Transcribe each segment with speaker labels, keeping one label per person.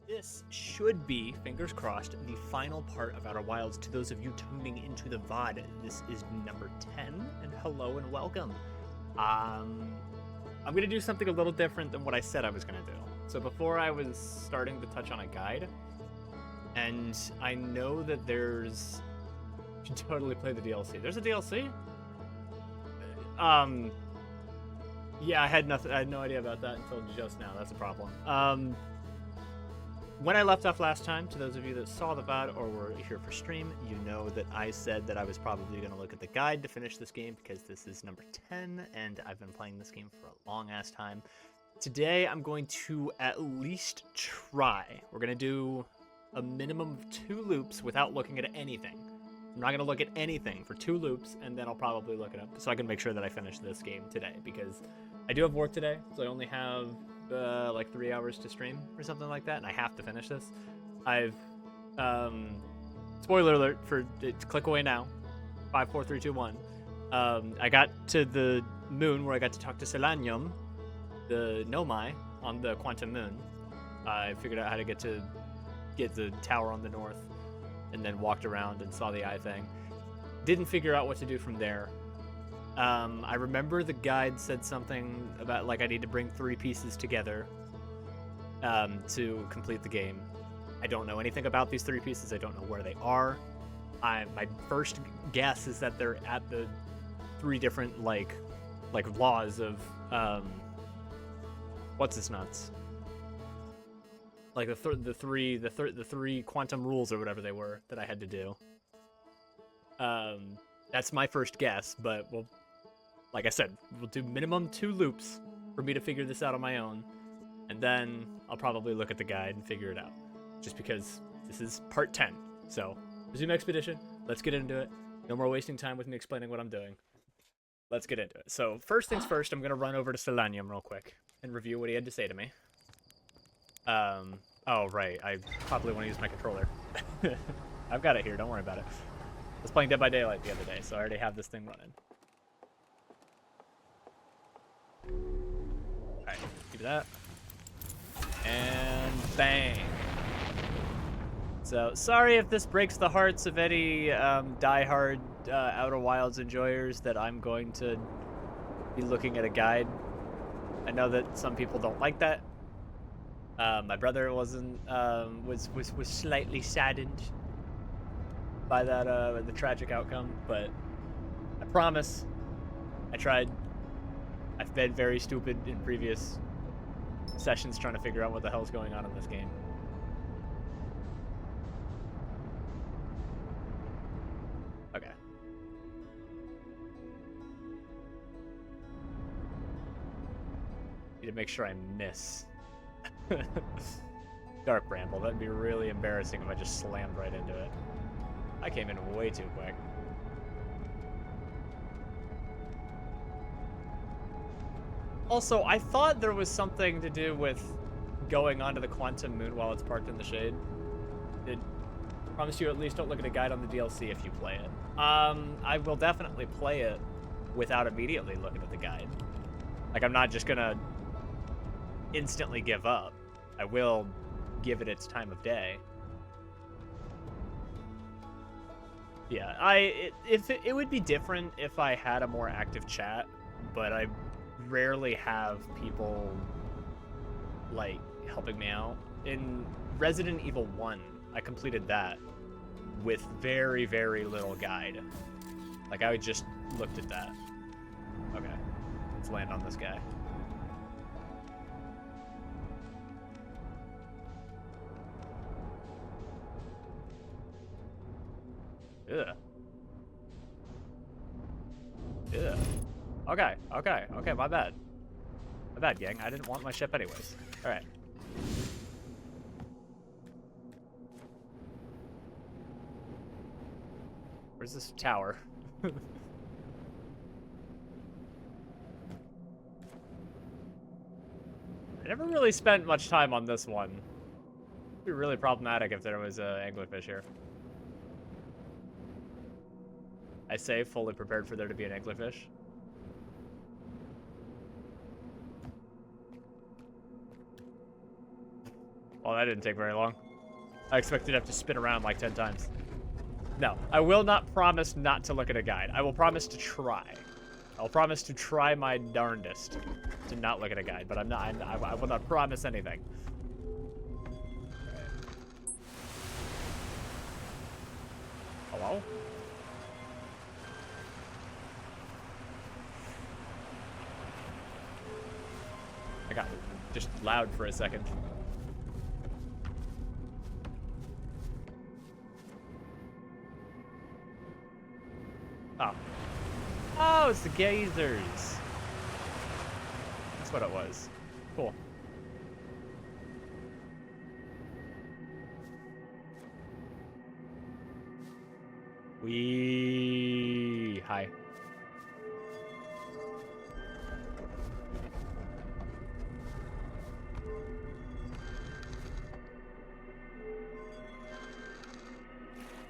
Speaker 1: This should be, fingers crossed, the final part of Outer Wilds. To those of you tuning into the VOD, this is number 10, and hello and welcome. I'm going to do something a little different than what I said I was going to do. So before I was starting to touch on a guide, and I know that there's... You should totally play the DLC. There's a DLC? Yeah, I had no idea about that until just now. That's a problem. When I left off last time, to those of you that saw the VOD or were here for stream, you know that I said that I was probably going to look at the guide to finish this game because this is number 10, and I've been playing this game for a long-ass time. Today, I'm going to at least try. We're going to do a minimum of 2 loops without looking at anything. I'm not going to look at anything for 2 loops, and then I'll probably look it up so I can make sure that I finish this game today, because I do have work today, so I only have like 3 hours to stream or something like that, and I have to finish this. I've spoiler alert for click away now. 5, 4, 3, 2, 1. I got to the moon where I got to talk to Selenium, the Nomai, on the Quantum Moon. I figured out how to get the tower on the north, and then walked around and saw the eye thing. Didn't figure out what to do from there. I remember the guide said something about, like, I need to bring 3 pieces together to complete the game. I don't know anything about these 3 pieces. I don't know where they are. My first guess is that they're at the 3 different, like laws of, what's this nuts? Like the three quantum rules or whatever they were that I had to do. That's my first guess, but we'll, like I said, we'll do minimum 2 loops for me to figure this out on my own, and then I'll probably look at the guide and figure it out, just because this is part 10. So, resume expedition, let's get into it. No more wasting time with me explaining what I'm doing. Let's get into it. So, first things first, I'm going to run over to Selenium real quick and review what he had to say to me. Oh, right, I probably want to use my controller. I've got it here, don't worry about it. I was playing Dead by Daylight the other day, so I already have this thing running. Alright, keep that. And bang. So, sorry if this breaks the hearts of any die-hard Outer Wilds enjoyers that I'm going to be looking at a guide. I know that some people don't like that. My brother was slightly saddened by that the tragic outcome, but I promise I tried. I've been very stupid in previous sessions trying to figure out what the hell's going on in this game. Okay. Need to make sure I miss. Dark Bramble, that'd be really embarrassing if I just slammed right into it. I came in way too quick. Also, I thought there was something to do with going onto the Quantum Moon while it's parked in the shade. I promise you at least don't look at a guide on the DLC if you play it. I will definitely play it without immediately looking at the guide. Like, I'm not just gonna instantly give up. I will give it its time of day. Yeah, it would be different if I had a more active chat, but I rarely have people, like, helping me out. In Resident Evil 1, I completed that with very, very little guide. Like, I just looked at that. Okay, let's land on this guy. Yeah. Yeah. Okay, my bad. My bad, gang. I didn't want my ship anyways. Alright. Where's this tower? I never really spent much time on this one. It'd be really problematic if there was a anglerfish here. I say fully prepared for there to be an anglerfish. Well, that didn't take very long. I expected to have to spin around like 10 times. No, I will not promise not to look at a guide. I will promise to try. I'll promise to try my darndest to not look at a guide, but I will not promise anything. Hello? I got just loud for a second. Oh. Oh, it's the geysers. That's what it was. Cool. Hi.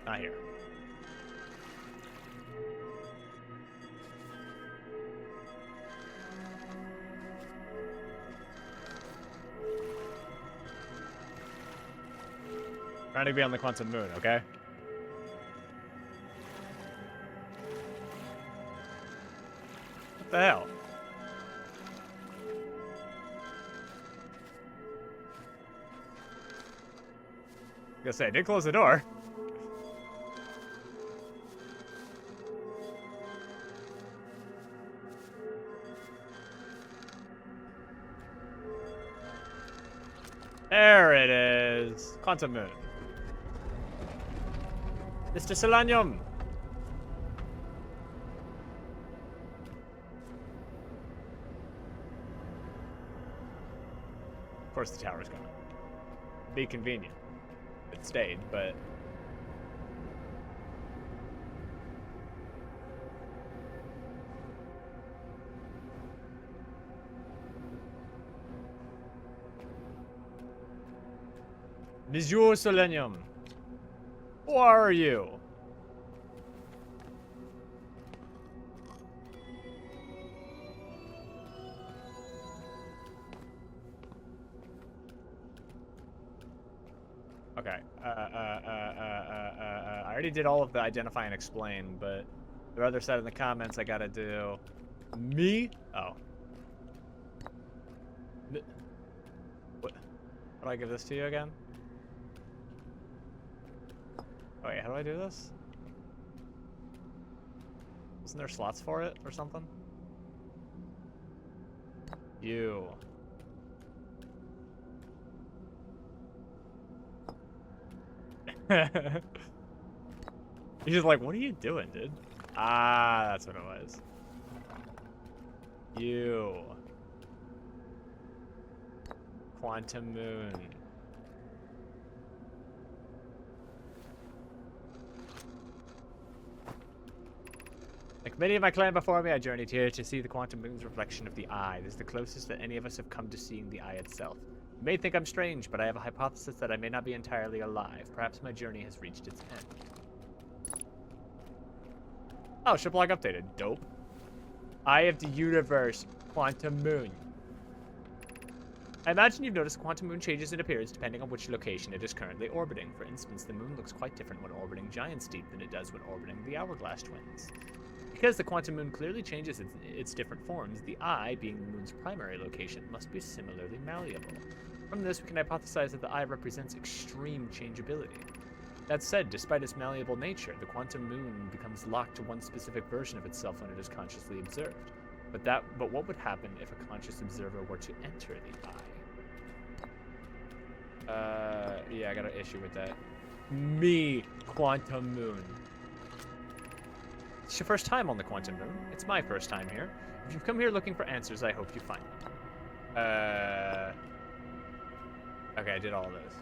Speaker 1: Not here. Trying to be on the quantum moon, okay? What the hell? I was gonna say, I did close the door. There it is. Quantum moon. Mr. Solanium. Of course the tower's gone. Be convenient. It stayed, but... Monsieur Solanium. Who are you? Okay. I already did all of the identify and explain, but the other side in the comments I gotta do. Me? Oh. What? How do I give this to you again? Oh, wait, how do I do this? Isn't there slots for it or something? You. He's just like, what are you doing, dude? Ah, that's what it was. You. Quantum moon. Like many of my clan before me, I journeyed here to see the quantum moon's reflection of the eye. This is the closest that any of us have come to seeing the eye itself. You may think I'm strange, but I have a hypothesis that I may not be entirely alive. Perhaps my journey has reached its end. Oh, ship log updated. Dope. Eye of the universe. Quantum moon. I imagine you've noticed quantum moon changes in appearance depending on which location it is currently orbiting. For instance, the moon looks quite different when orbiting Giant's Deep than it does when orbiting the Hourglass Twins. Because the quantum moon clearly changes its different forms, the eye, being the moon's primary location, must be similarly malleable. From this, we can hypothesize that the eye represents extreme changeability. That said, despite its malleable nature, the quantum moon becomes locked to one specific version of itself when it is consciously observed. But what would happen if a conscious observer were to enter the eye? Yeah, I got an issue with that. Me, quantum moon. It's your first time on the quantum moon. It's my first time here. If you've come here looking for answers, I hope you find them. Okay, I did all of those.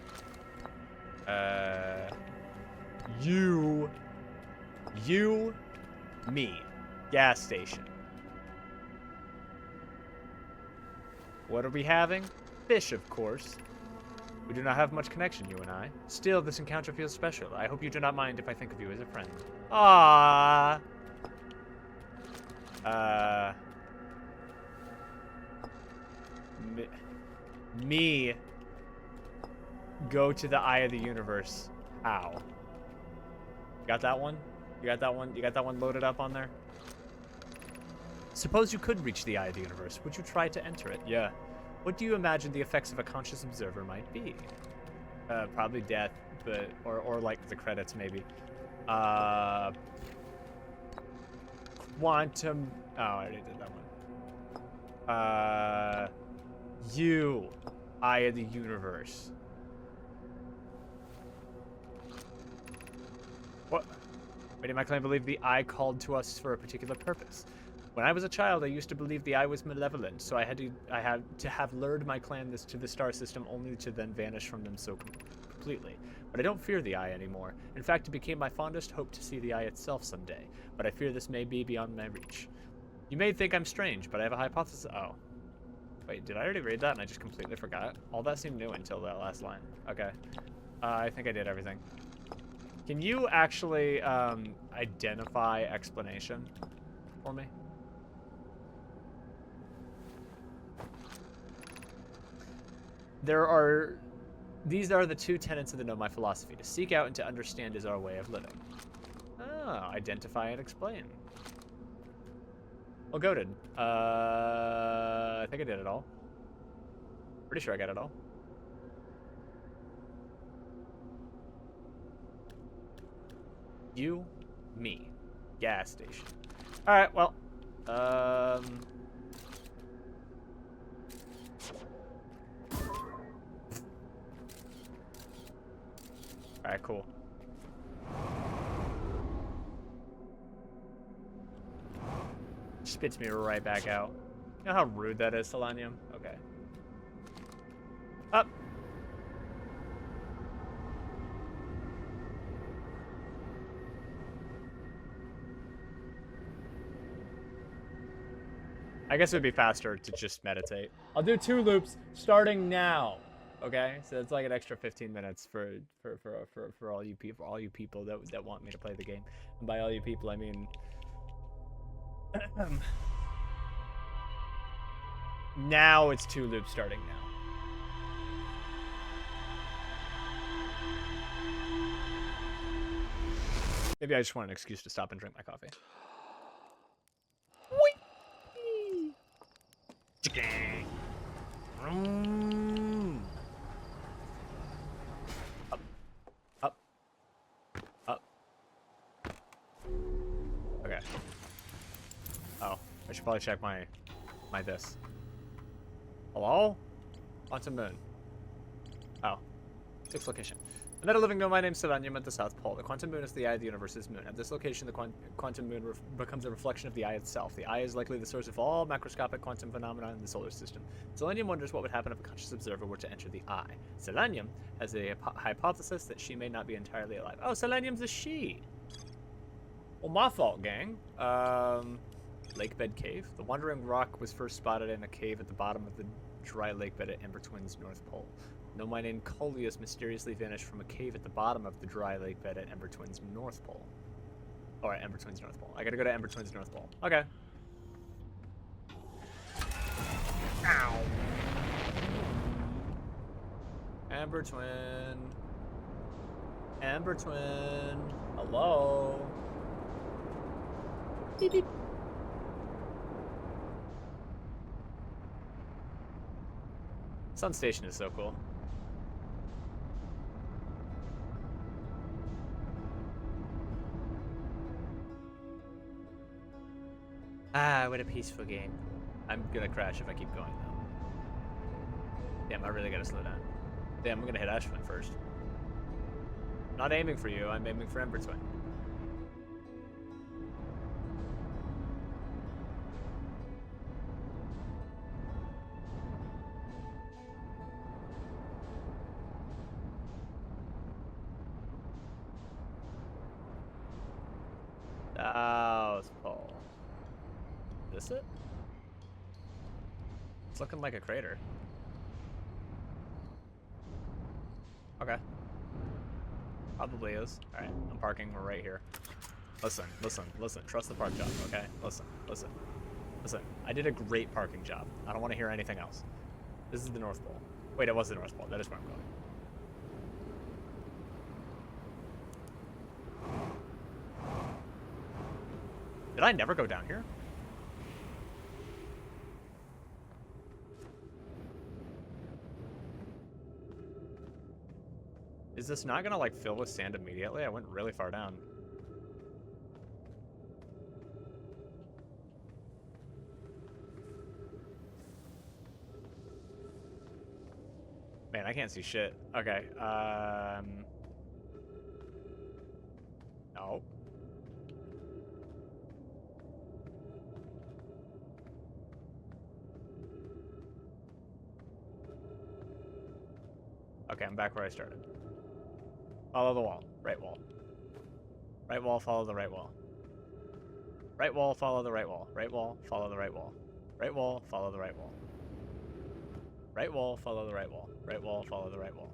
Speaker 1: Me. Gas station. What are we having? Fish, of course. We do not have much connection, you and I. Still, this encounter feels special. I hope you do not mind if I think of you as a friend. Ah. Me. go to the eye of the universe. How? You got that one? You got that one? You got that one loaded up on there? Suppose you could reach the eye of the universe. Would you try to enter it? Yeah. What do you imagine the effects of a conscious observer might be? Probably death, but or like the credits maybe. Quantum. Oh, I already did that one. You, eye of the universe. What? Many of my clan believe the eye called to us for a particular purpose. When I was a child, I used to believe the eye was malevolent, so I had to have lured my clan to the star system, only to then vanish from them so completely. But I don't fear the eye anymore. In fact, it became my fondest hope to see the eye itself someday. But I fear this may be beyond my reach. You may think I'm strange, but I have a hypothesis. Oh. Wait, did I already read that and I just completely forgot? All that seemed new until that last line. Okay. I think I did everything. Can you actually identify explanation for me? These are the two tenets of the Know My philosophy. To seek out and to understand is our way of living. Oh, identify and explain. Well, goated. I think I did it all. Pretty sure I got it all. You, me, gas station. All right, well, alright, cool. Spits me right back out. You know how rude that is, Selenium? Okay. Up. I guess it would be faster to just meditate. I'll do 2 loops starting now. Okay, so it's like an extra 15 minutes for all you people that want me to play the game. And by all you people, I mean now it's 2 loops starting now. Maybe I just want an excuse to stop and drink my coffee. Up. Okay. Oh, I should probably check my this. Hello? Quantum Moon. Oh. 6th location. Another living known, my name's Selenium at the South Pole. The Quantum Moon is the eye of the universe's moon. At this location, the Quantum Moon becomes a reflection of the eye itself. The eye is likely the source of all macroscopic quantum phenomena in the solar system. Selenium wonders what would happen if a conscious observer were to enter the eye. Selenium has a hypothesis that she may not be entirely alive. Oh, Selenium's a she! Well, my fault, gang. Lakebed Cave. The Wandering Rock was first spotted in a cave at the bottom of the dry lakebed at Ember Twin's North Pole. No man named Coleus mysteriously vanished from a cave at the bottom of the dry lake bed at Ember Twin's North Pole. Or at Ember Twin's North Pole. I gotta go to Ember Twin's North Pole. Okay. Ow. Ember Twin. Ember Twin. Hello. Beep beep. Sun Station is so cool. Ah, what a peaceful game. I'm gonna crash if I keep going, though. Damn, I really gotta slow down. Damn, I'm gonna hit Ashwin first. Not aiming for you, I'm aiming for Ember Twin. South Pole. Is this it? It's looking like a crater. Okay. Probably is. Alright, I'm parking. We're right here. Listen. Trust the park job, okay? Listen. I did a great parking job. I don't want to hear anything else. This is the North Pole. Wait, it was the North Pole. That is where I'm going. I never go down here? Is this not gonna, like, fill with sand immediately? I went really far down. Man, I can't see shit. Okay, no. Okay, I'm back where I started. Follow the wall. Right wall. Right wall, follow the right wall. Right wall, follow the right wall. Right wall, follow the right wall. Right wall, follow the right wall. Right wall, follow the right wall. Right wall, follow the right wall.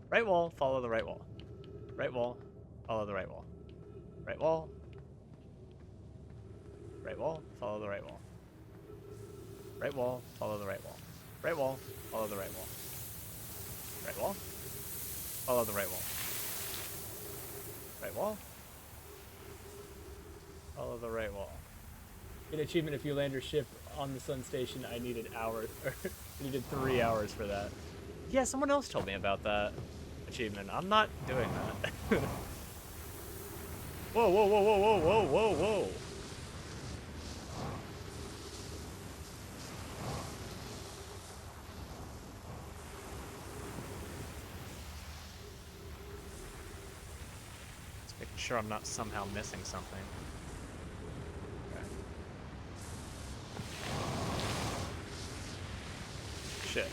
Speaker 1: Right wall, follow the right wall. Right wall, follow the right wall. Right wall. Right wall, follow the right wall. Right wall, follow the right wall. Right wall, follow the right wall. Right wall, follow the right wall. Right wall, follow the right wall. An achievement if you land your ship on the sun station. I needed hours. I needed 3 hours for that. Yeah, someone else told me about that achievement. I'm not doing that. Whoa, whoa, whoa, whoa, whoa, whoa, whoa, whoa. Just making sure I'm not somehow missing something. Okay. Shit.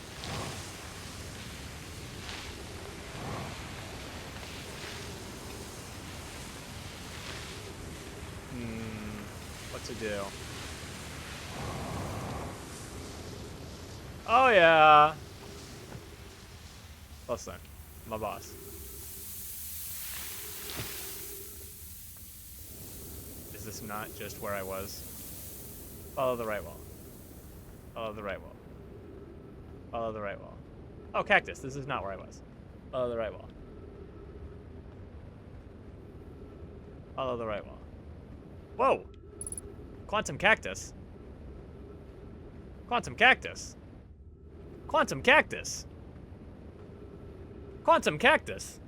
Speaker 1: What to do? Oh yeah. Listen, my boss. Is this not just where I was? Follow the right wall. Follow the right wall. Follow the right wall. Oh, cactus. This is not where I was. Follow the right wall. Follow the right wall. Whoa! Quantum cactus. Quantum cactus. Quantum cactus. Quantum cactus.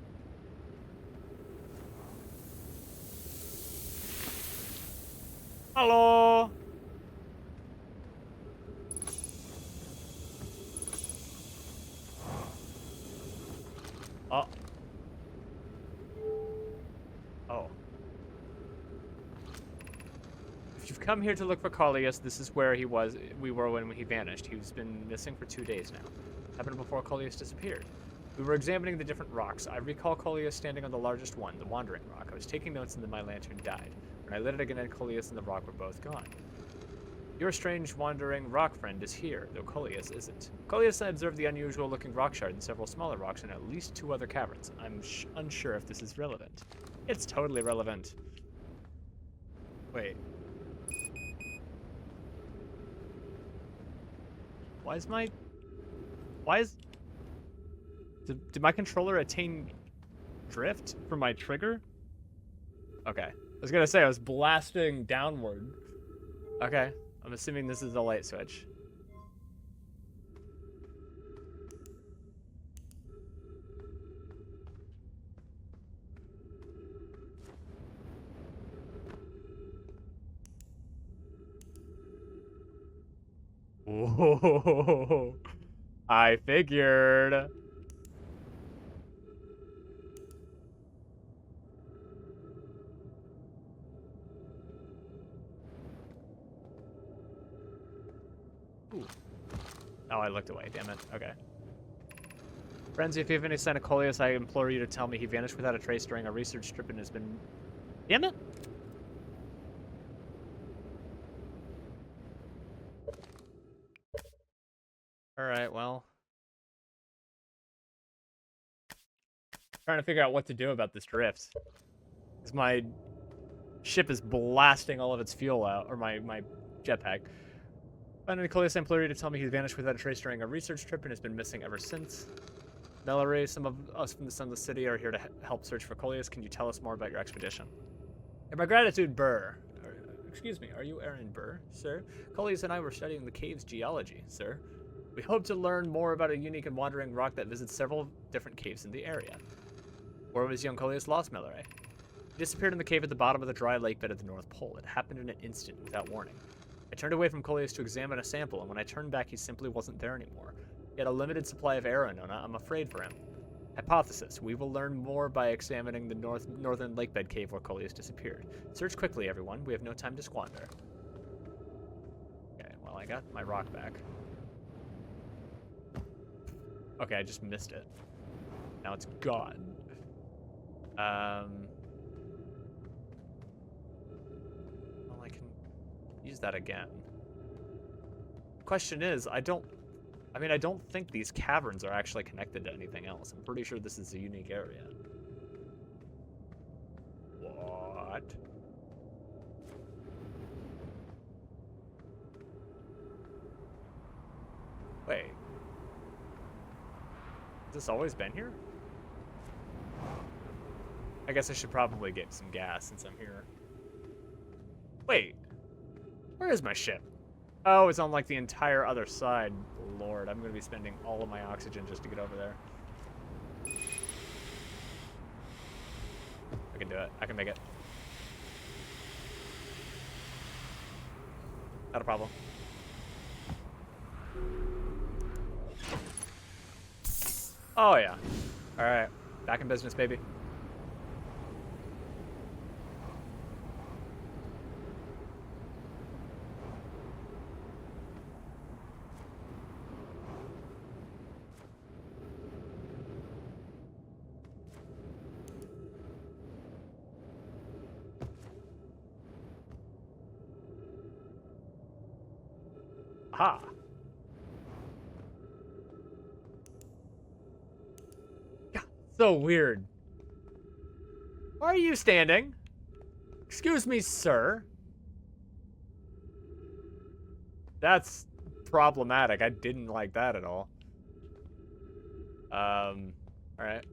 Speaker 1: Hello. Oh. Oh. If you've come here to look for Coleus, this is where we were when he vanished. He's been missing for 2 days now. Happened before Coleus disappeared. We were examining the different rocks. I recall Coleus standing on the largest one, the Wandering Rock. I was taking notes and then my lantern died. When I lit it again, Coleus and the rock were both gone. Your strange wandering rock friend is here, though Coleus isn't. Coleus observed the unusual-looking rock shard and several smaller rocks and at least 2 other caverns. I'm unsure if this is relevant. It's totally relevant. Wait. Did my controller attain drift for my trigger? Okay. I was gonna say, I was blasting downward. Okay. I'm assuming this is the light switch. Whoa. I figured. Ooh. Oh, I looked away, damn it. Okay. Friends, if you have any sign of Coleus, I implore you to tell me he vanished without a trace during a research trip and has been... Damn it! Alright, well... Trying to figure out what to do about this drift. Because my ship is blasting all of its fuel out, or my jetpack. Finally, Coleus implore you to tell me he vanished without a trace during a research trip and has been missing ever since. Mallory, some of us from the Sunless City are here to help search for Coleus. Can you tell us more about your expedition? And my gratitude, Burr. Excuse me, are you Aaron Burr, sir? Coleus and I were studying the cave's geology, sir. We hope to learn more about a unique and wandering rock that visits several different caves in the area. Where was young Coleus lost, Melore? He disappeared in the cave at the bottom of the dry lake bed at the North Pole. It happened in an instant, without warning. I turned away from Coleus to examine a sample, and when I turned back, he simply wasn't there anymore. He had a limited supply of air, Nona. I'm afraid for him. Hypothesis. We will learn more by examining the northern lakebed cave where Coleus disappeared. Search quickly, everyone. We have no time to squander. Okay, well, I got my rock back. Okay, I just missed it. Now it's gone. Well, I can use that again. Question is, I don't think these caverns are actually connected to anything else. I'm pretty sure this is a unique area. What? Wait. Has this always been here? I guess I should probably get some gas since I'm here. Wait. Where is my ship? Oh, it's on like the entire other side. Lord, I'm going to be spending all of my oxygen just to get over there. I can do it. I can make it. Not a problem. Oh, yeah. All right. Back in business, baby. Aha. God, so weird. Why are you standing? Excuse me, sir. That's problematic. I didn't like that at all. All right.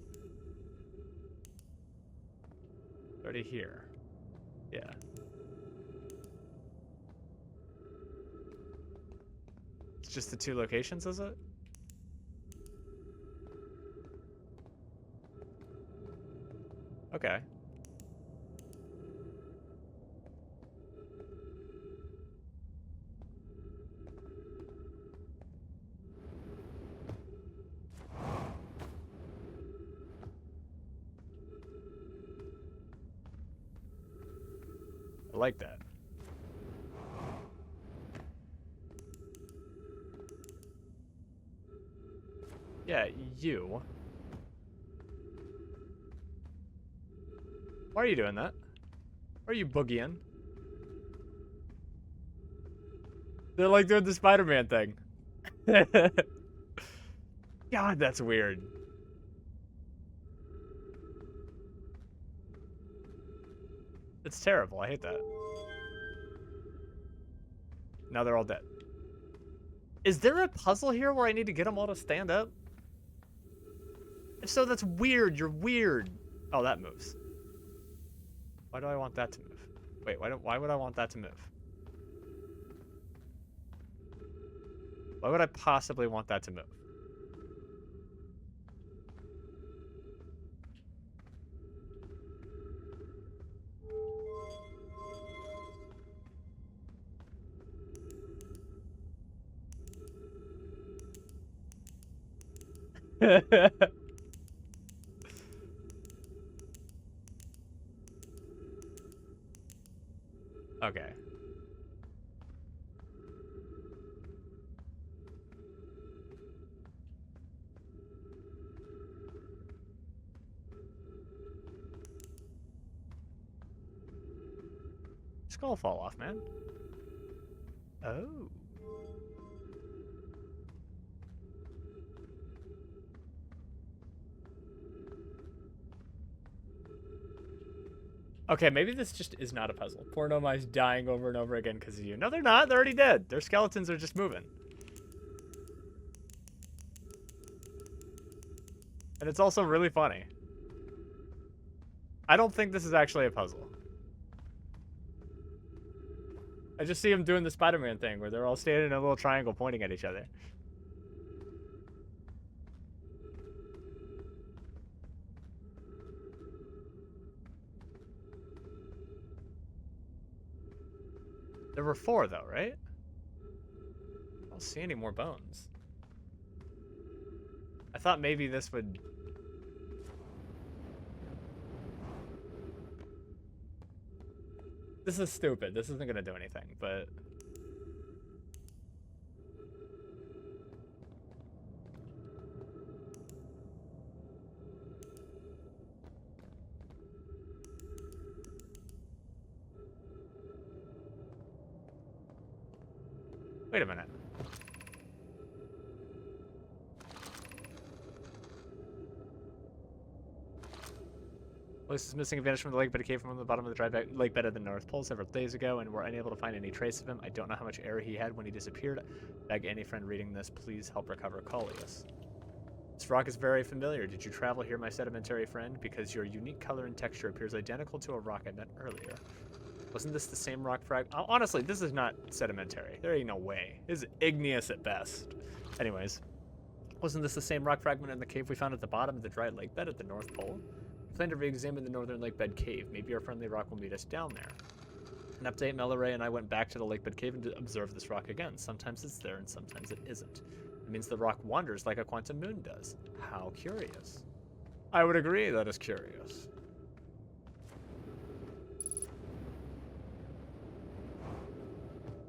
Speaker 1: Already here. Yeah. It's just the two locations, is it? Okay. I like that. Yeah, you. Why are you doing that? Why are you boogieing? They're like doing the Spider-Man thing. God, that's weird. It's terrible. I hate that. Now they're all dead. Is there a puzzle here where I need to get them all to stand up? If so, that's weird. You're weird. Oh, that moves. Why do I want that to move? Wait, why would I want that to move? Why would I possibly want that to move? Okay. Skull fall off, man. Oh. Okay, maybe this just is not a puzzle. Poor Nomai's dying over and over again because of you. No, they're not. They're already dead. Their skeletons are just moving. And it's also really funny. I don't think this is actually a puzzle. I just see him doing the Spider-Man thing where they're all standing in a little triangle pointing at each other. There were 4 though, right? I don't see any more bones. I thought maybe this would... This is stupid. This isn't gonna do anything, but... Wait a minute. Place is missing and vanished from the lake, but it came from the bottom of the dry lake bed of the North Pole several days ago, and we're unable to find any trace of him. I don't know how much air he had when he disappeared. Beg any friend reading this, please help recover Coleus. This rock is very familiar. Did you travel here, my sedimentary friend? Because your unique color and texture appears identical to a rock I met earlier. Wasn't this the same rock fragment? Honestly, this is not sedimentary. There ain't no way. This is igneous at best. Anyways, wasn't this the same rock fragment in the cave we found at the bottom of the dry lake bed at the North Pole? We plan to re-examine the northern lake bed cave. Maybe our friendly rock will meet us down there. An update, Melloray and I went back to the lake bed cave and observed this rock again. Sometimes it's there and sometimes it isn't. It means the rock wanders like a quantum moon does. How curious. I would agree that is curious.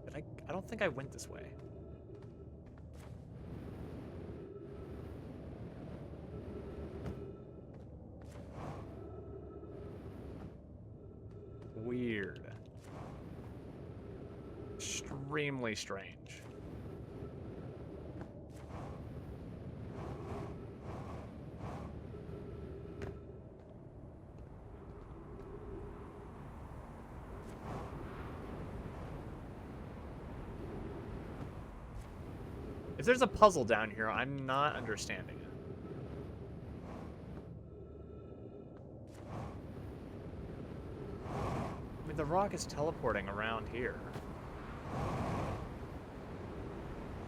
Speaker 1: But I don't think I went this way. Weird. Extremely strange. If there's a puzzle down here, I'm not understanding it. I mean, the rock is teleporting around here.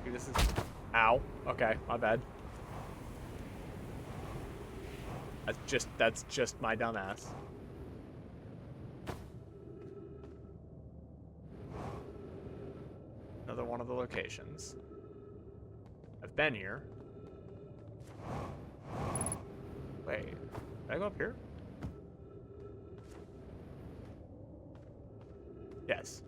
Speaker 1: Dude, this is... Ow. Okay, my bad. That's just my dumb ass. Another one of the locations. I've been here. Wait, did I go up here? Yes.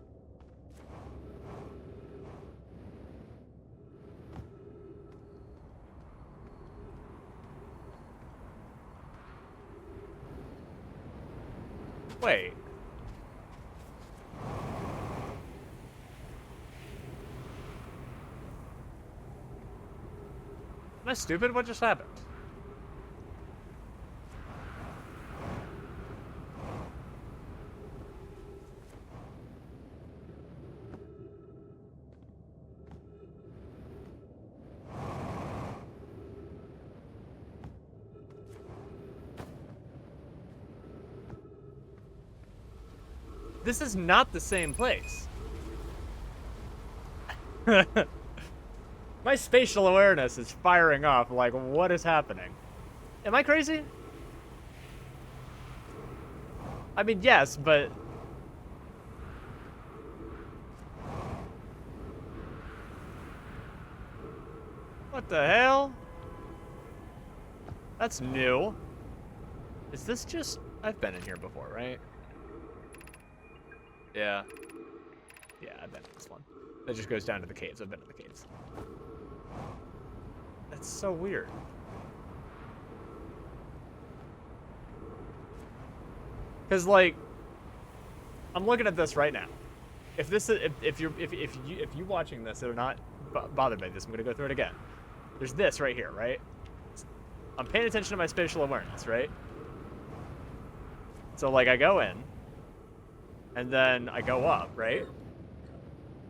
Speaker 1: Wait. Am I stupid? What just happened? This is not the same place. My spatial awareness is firing off like, what is happening? Am I crazy? I mean, yes, but... What the hell? That's new. Is this just... I've been in here before, right? Yeah. Yeah, I've been in this one. That just goes down to the caves. I've been in the caves. That's so weird. Because, like, I'm looking at this right now. If this is, if you watching this or not bothered by this, I'm gonna go through it again. There's this right here, right? I'm paying attention to my spatial awareness, right? So, like, I go in, and then I go up, right?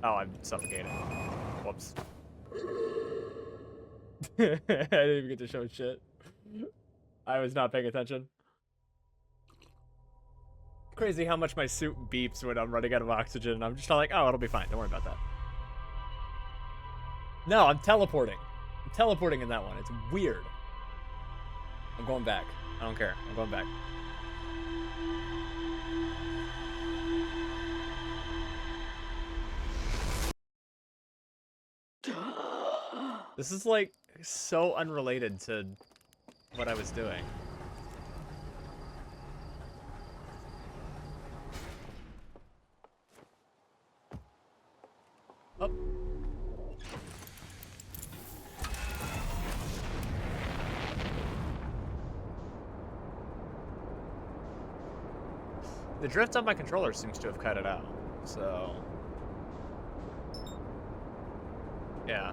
Speaker 1: Oh, I'm suffocating. Whoops. I didn't even get to show shit. I was not paying attention. Crazy how much my suit beeps when I'm running out of oxygen. I'm just like, oh, it'll be fine. Don't worry about that. No, I'm teleporting. I'm teleporting in that one. It's weird. I'm going back. I don't care. I'm going back. This is like so unrelated to what I was doing. Oh. The drift on my controller seems to have cut it out, so... yeah.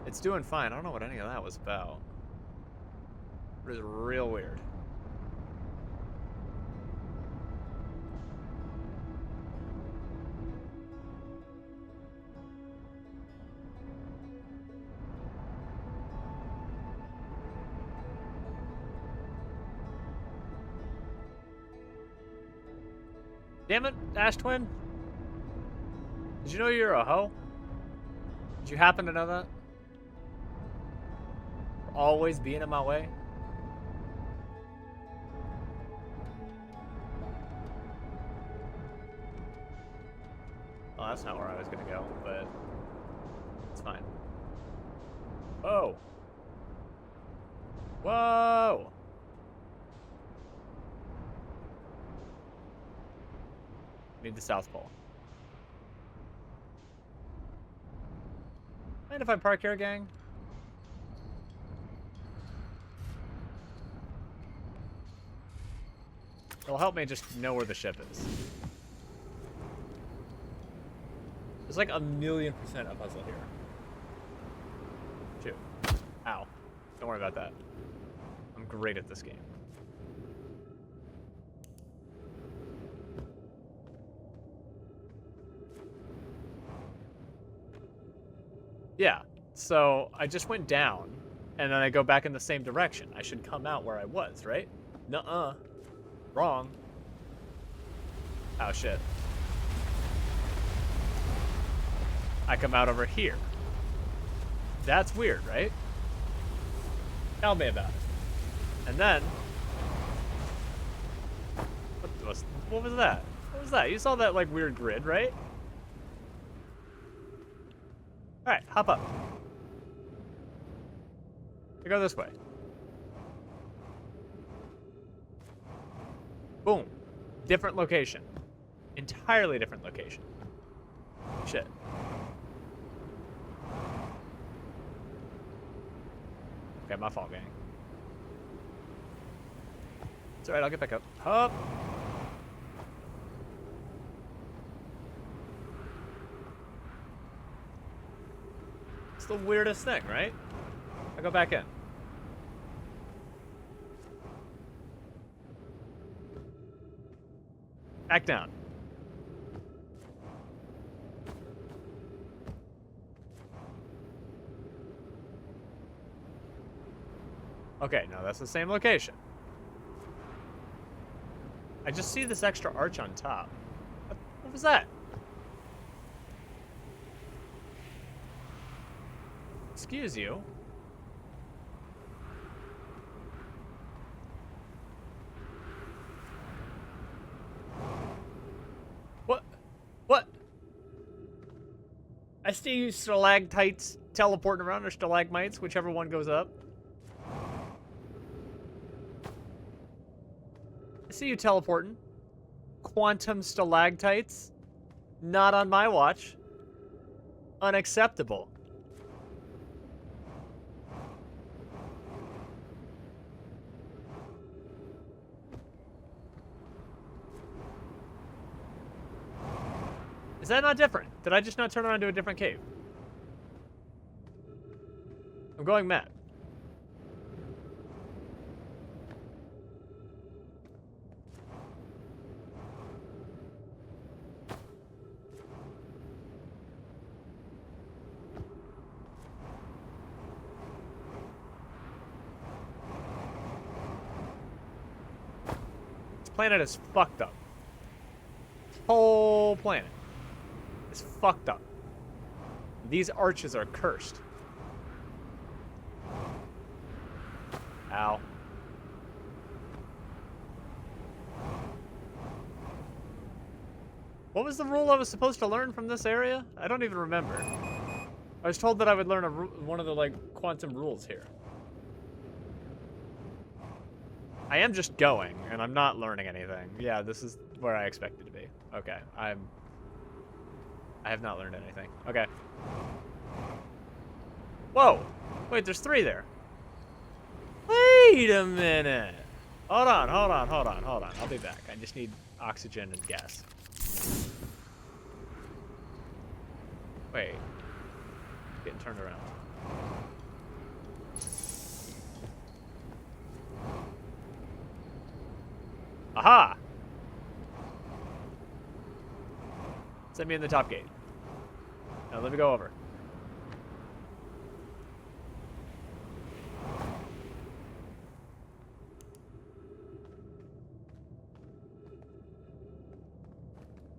Speaker 1: It's doing fine. I don't know what any of that was about. It was real weird. Damn it, Ash Twin. Did you know you're a hoe? Did you happen to know that? Always being in my way? Well, that's not where I was gonna go, but it's fine. Whoa! Whoa! Need the South Pole. Mind if I park here, gang? It'll help me just know where the ship is. There's like 1,000,000% a puzzle here. Shoot. Ow. Don't worry about that. I'm great at this game. Yeah, so I just went down, and then I go back in the same direction. I should come out where I was, right? Nuh-uh. Wrong. Oh, shit. I come out over here. That's weird, right? Tell me about it. And then... what was that? What was that? You saw that, like, weird grid, right? Alright, hop up. I go this way. Boom. Different location. Entirely different location. Shit. Okay, my fault, gang. It's alright, I'll get back up. Hop! It's the weirdest thing, right? I go back in. Back down. Okay, no, that's the same location. I just see this extra arch on top. What was that? Excuse you. What? What? I see you stalactites teleporting around, or stalagmites, whichever one goes up. I see you teleporting. Quantum stalactites. Not on my watch. Unacceptable. Is that not different? Did I just not turn around to a different cave? I'm going mad. This planet is fucked up. whole planet is fucked up. These arches are cursed. Ow. What was the rule I was supposed to learn from this area? I don't even remember. I was told that I would learn one of the, like, quantum rules here. I am just going, and I'm not learning anything. Yeah, this is where I expected to be. Okay, I have not learned anything. Okay. Whoa! Wait, there's 3 there. Wait a minute! Hold on. I'll be back. I just need oxygen and gas. Wait. Getting turned around. Aha! Send me in the top gate. Now let me go over.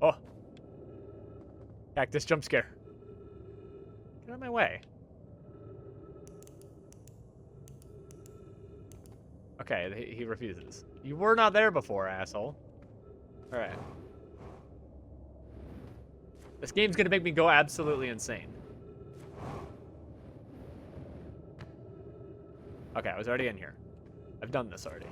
Speaker 1: Oh. Cactus jump scare. Get out of my way. Okay, he refuses. You were not there before, asshole. Alright. This game's gonna make me go absolutely insane. Okay, I was already in here. I've done this already.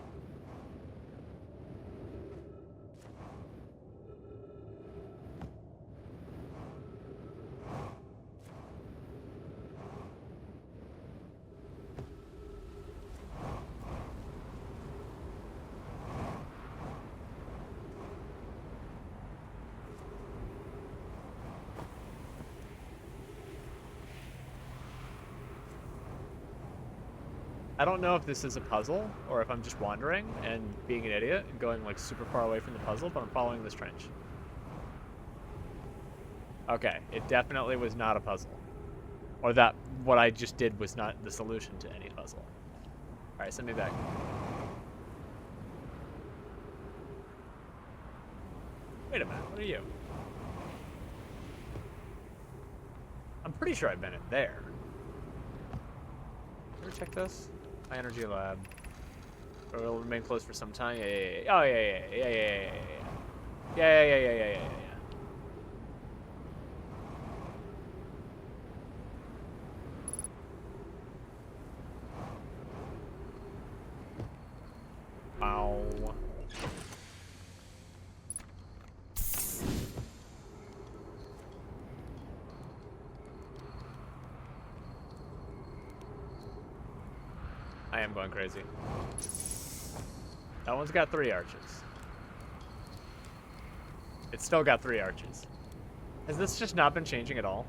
Speaker 1: I don't know if this is a puzzle or if I'm just wandering and being an idiot and going like super far away from the puzzle, but I'm following this trench. Okay, it definitely was not a puzzle. Or that what I just did was not the solution to any puzzle. Alright, send me back. Wait a minute, what are you? I'm pretty sure I've been in there. Ever check this? High energy lab. Or it'll remain closed for some time. Yeah. Oh, yeah. Yeah. Ow. I am going crazy. That one's got 3 arches. It's still got 3 arches. Has this just not been changing at all?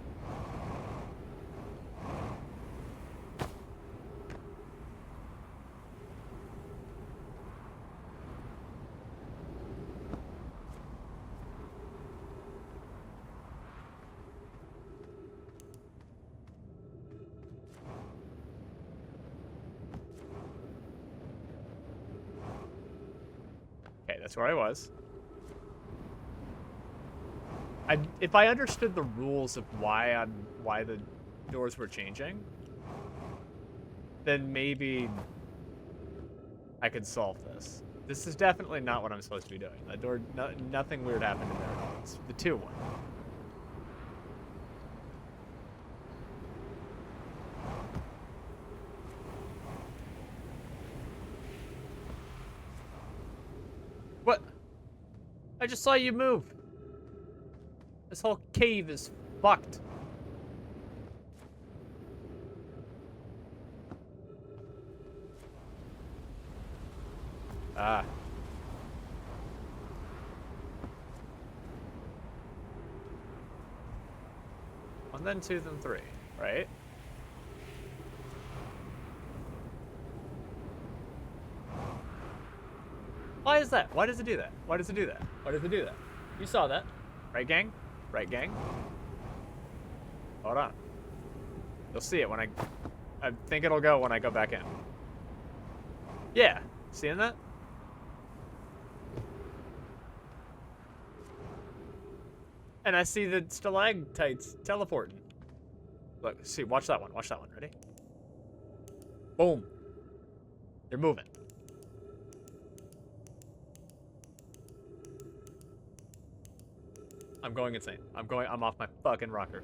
Speaker 1: That's where I was. If I understood the rules of why the doors were changing, then maybe I could solve this. This is definitely not what I'm supposed to be doing. The door, nothing weird happened in there at all. It's the 2 one. What? I just saw you move. This whole cave is fucked. Ah. One, then 2, then 3, right? Why is that? Why does it do that? Why does it do that? Why does it do that? You saw that. Right, gang? Right, gang? Hold on. You'll see it when I think it'll go when I go back in. Yeah. Seeing that? And I see the stalactites teleporting. Look, see, watch that one. Watch that one. Ready? Boom. They're moving. I'm going insane. I'm off my fucking rocker.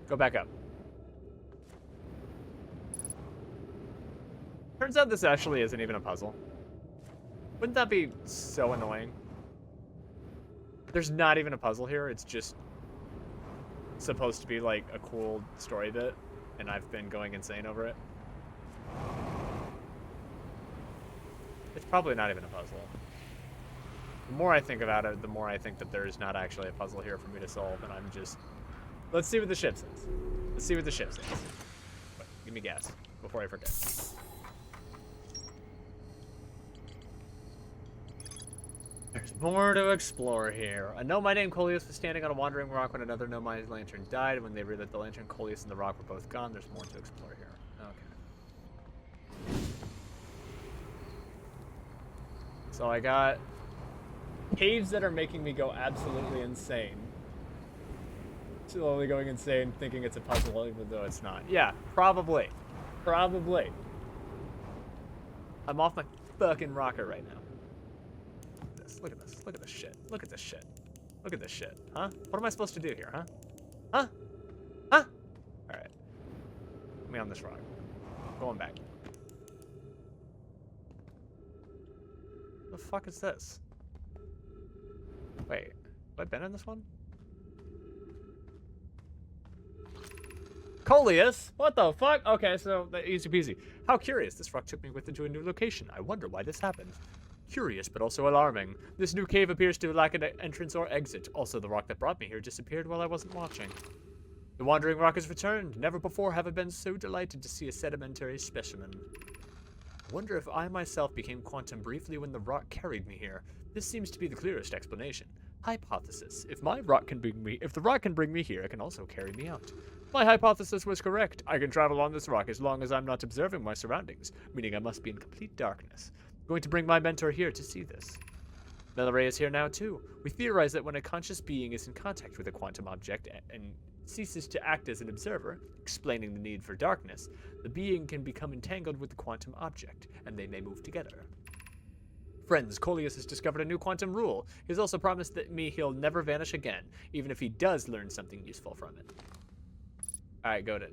Speaker 1: Go back up. Turns out this actually isn't even a puzzle. Wouldn't that be so annoying? There's not even a puzzle here. It's just supposed to be like a cool story bit, and I've been going insane over it. It's probably not even a puzzle. The more I think about it, the more I think that there's not actually a puzzle here for me to solve, and I'm just... Let's see what the ship says. Let's see what the ship says. Wait, give me gas before I forget. There's more to explore here. A nomad named Coleus was standing on a wandering rock when another nomad's lantern died. When they realized the lantern, Coleus, and the rock were both gone. There's more to explore here. Okay. So I got caves that are making me go absolutely insane. Slowly going insane, thinking it's a puzzle, even though it's not. Yeah, probably. Probably. I'm off my fucking rocker right now. Look at this. Look at this shit. Look at this shit. Look at this shit. Huh? What am I supposed to do here, huh? Huh? Huh? Alright. Put me on this rock. Going back. What the fuck is this? Wait. Have I been in this one? Coleus? What the fuck? Okay, so easy peasy. How curious. This rock took me with into a new location. I wonder why this happened. Curious, but also alarming. This new cave appears to lack an entrance or exit. Also, the rock that brought me here disappeared while I wasn't watching. The wandering rock has returned. Never before have I been so delighted to see a sedimentary specimen. I wonder if I myself became quantum briefly when the rock carried me here. This seems to be the clearest explanation. Hypothesis. If the rock can bring me here, it can also carry me out. My hypothesis was correct. I can travel on this rock as long as I'm not observing my surroundings, meaning I must be in complete darkness. I'm going to bring my mentor here to see this. Melray is here now too. We theorize that when a conscious being is in contact with a quantum object and ceases to act as an observer, explaining the need for darkness, the being can become entangled with the quantum object, and they may move together. Friends, Coleus has discovered a new quantum rule. He's also promised that he'll never vanish again, even if he does learn something useful from it. Alright, go to...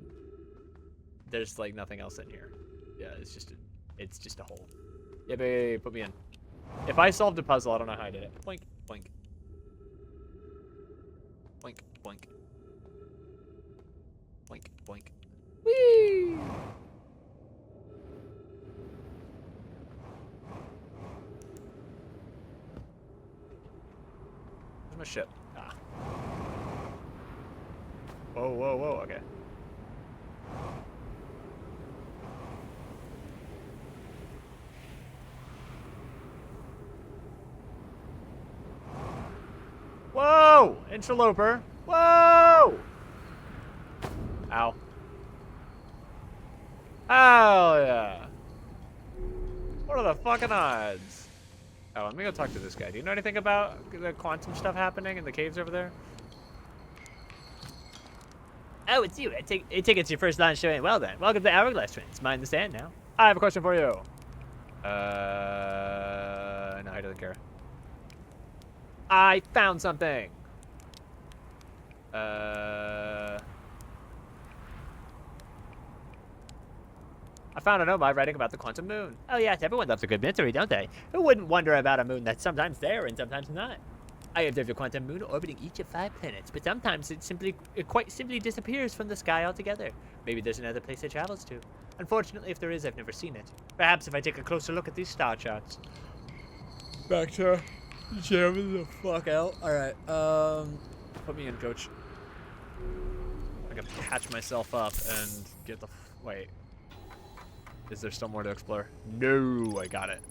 Speaker 1: There's, like, nothing else in here. Yeah, it's just a hole. Yeah, baby, put me in. If I solved a puzzle, I don't know how I did it. Boink, boink. Boink, boink. Boink, boink. Whee! Where's my ship? Ah. Whoa, whoa, whoa, okay. Whoa! Interloper. Whoa! Ow. Oh, yeah. What are the fucking odds? Oh, let me go talk to this guy. Do you know anything about the quantum stuff happening in the caves over there? Oh, it's you. I take it's your first line showing. Well then, welcome to Hourglass Twins. Mind the stand now. I have a question for you. No, he doesn't care. I found something. I found a nomad writing about the quantum moon. Oh yes, everyone loves a good mystery, don't they? Who wouldn't wonder about a moon that's sometimes there and sometimes not? I observed a quantum moon orbiting each of 5 planets, but sometimes it quite simply disappears from the sky altogether. Maybe there's another place it travels to. Unfortunately, if there is, I've never seen it. Perhaps if I take a closer look at these star charts. Back to jamming the fuck out. Alright, put me in, coach. I can patch myself up and get the... Wait. Is there still more to explore? No, I got it.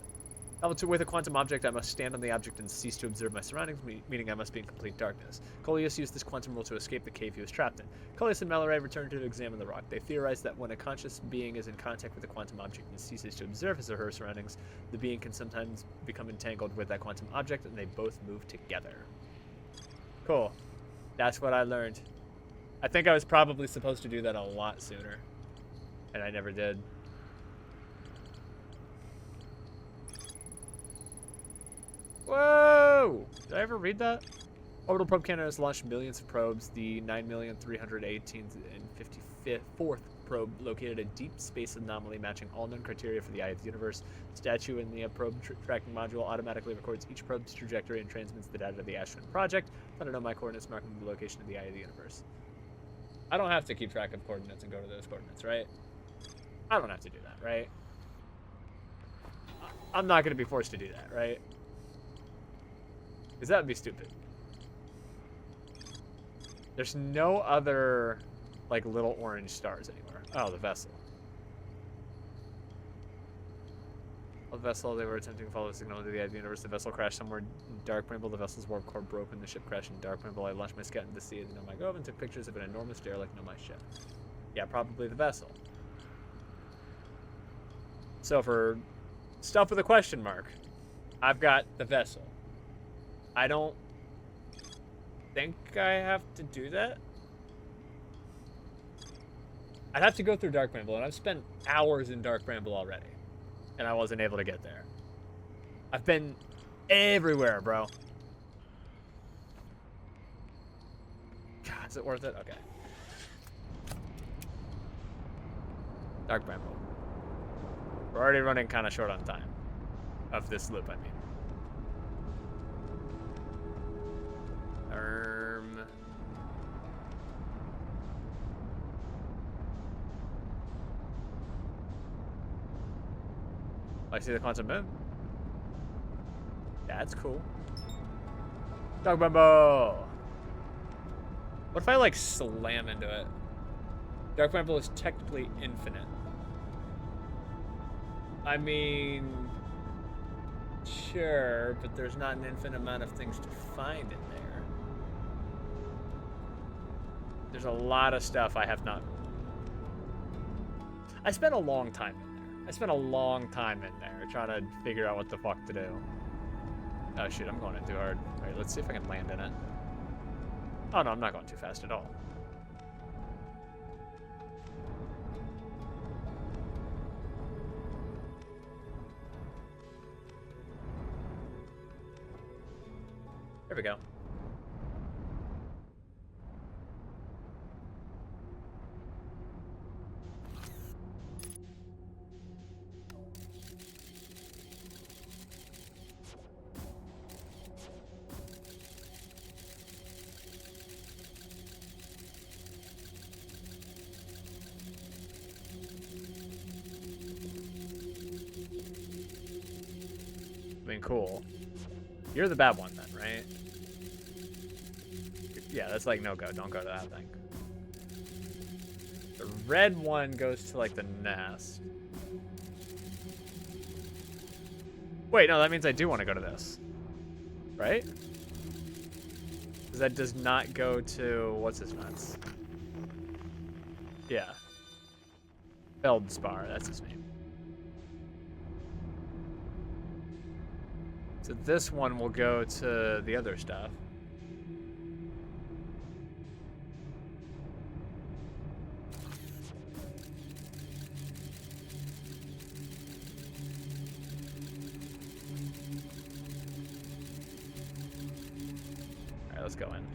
Speaker 1: Level 2, with a quantum object, I must stand on the object and cease to observe my surroundings, meaning I must be in complete darkness. Coleus used this quantum rule to escape the cave he was trapped in. Coleus and Melray returned to examine the rock. They theorized that when a conscious being is in contact with a quantum object and ceases to observe his or her surroundings, the being can sometimes become entangled with that quantum object, and they both move together. Cool. That's what I learned. I think I was probably supposed to do that a lot sooner. And I never did. Whoa! Did I ever read that? Orbital Probe Canada has launched millions of probes. The 9,318th and 54th probe located a deep space anomaly matching all known criteria for the Eye of the Universe. Statue in the probe tracking module automatically records each probe's trajectory and transmits the data to the Ashwin project. I don't know my coordinates marking the location of the Eye of the Universe. I don't have to keep track of coordinates and go to those coordinates, right? I don't have to do that, right? I'm not going to be forced to do that, right? Because that would be stupid. There's no other, like, little orange stars anywhere. Oh, the vessel. The vessel, they were attempting to follow the signal into the Eye of the Universe. The vessel crashed somewhere in Dark Bramble. The vessel's warp core broke when the ship crashed in Dark Bramble. I launched my scout into the sea at the Nomai Grove and took pictures of an enormous derelict Nomai ship. Yeah, probably the vessel. So for stuff with a question mark, I've got the vessel. I don't think I have to do that. I'd have to go through Dark Bramble, and I've spent hours in Dark Bramble already. And I wasn't able to get there. I've been everywhere, bro. God, is it worth it? Okay. Dark Bramble. We're already running kind of short on time. Of this loop, I mean. I see the quantum moon. That's cool. Dark Bramble! What if I, like, slam into it? Dark Bramble is technically infinite. I mean... Sure, but there's not an infinite amount of things to find in there. There's a lot of stuff I have not... I spent a long time in there. I spent a long time in there trying to figure out what the fuck to do. Oh shit, I'm going in too hard. Alright, let's see if I can land in it. Oh no, I'm not going too fast at all. There we go. I mean, cool. You're the bad one then, right? Yeah, that's like no go. Don't go to that thing. The red one goes to like the nest. Wait, no, that means I do want to go to this. Right? Because that does not go to... What's his nuts? Yeah. Feldspar, that's his name. So this one will go to the other stuff. Alright, let's go in.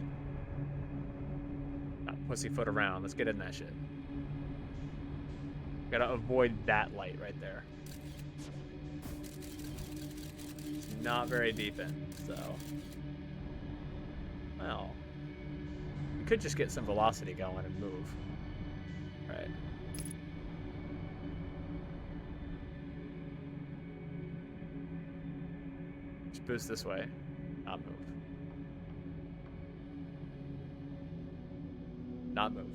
Speaker 1: Not pussyfoot around. Let's get in that shit. Gotta avoid that light right there. Not very deep in, so. Well, we could just get some velocity going and move. Right. Just boost this way, not move. Not move.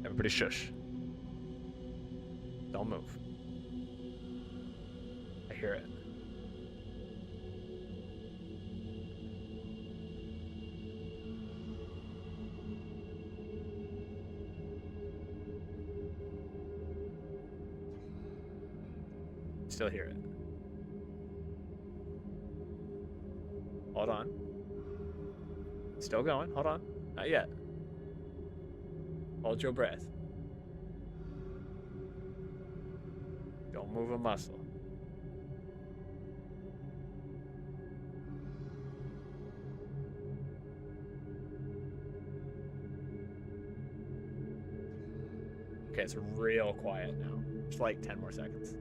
Speaker 1: Everybody shush. Don't move. I hear it. Still hear it. Hold on. Still going. Hold on. Not yet. Hold your breath. Don't move a muscle. Okay, it's real quiet now. Just like 10 more seconds.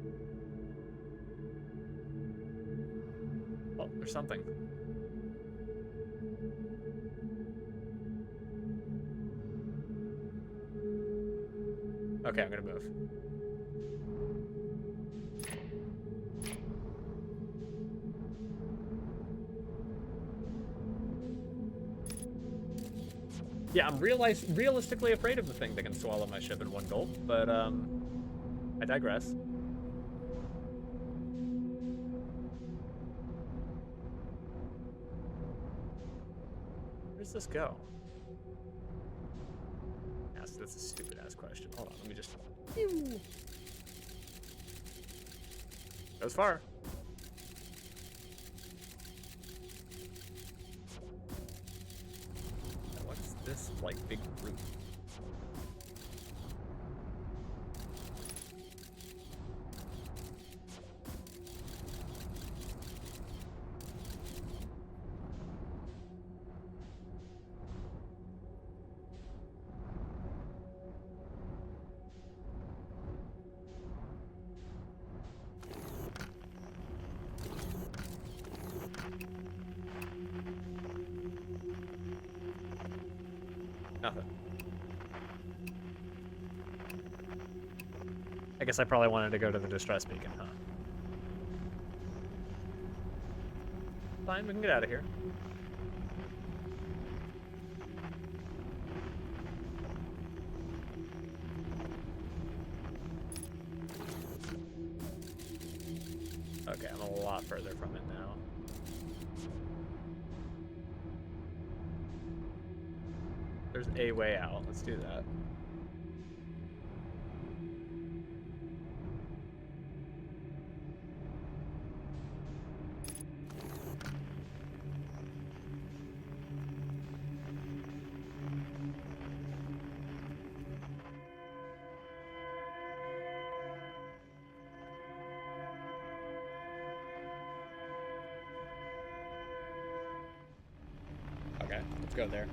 Speaker 1: Oh, there's something. Okay, I'm gonna move. Yeah, I'm realistically afraid of the thing that can swallow my ship in one gulp, but I digress. Where does this go? That's a stupid ass question. Hold on, let me just. Goes far. What's this like big root? Nothing. I guess I probably wanted to go to the distress beacon, huh? Fine, we can get out of here. Okay, I'm a lot further from it now. There's a way out. Let's do that. Okay, let's go there.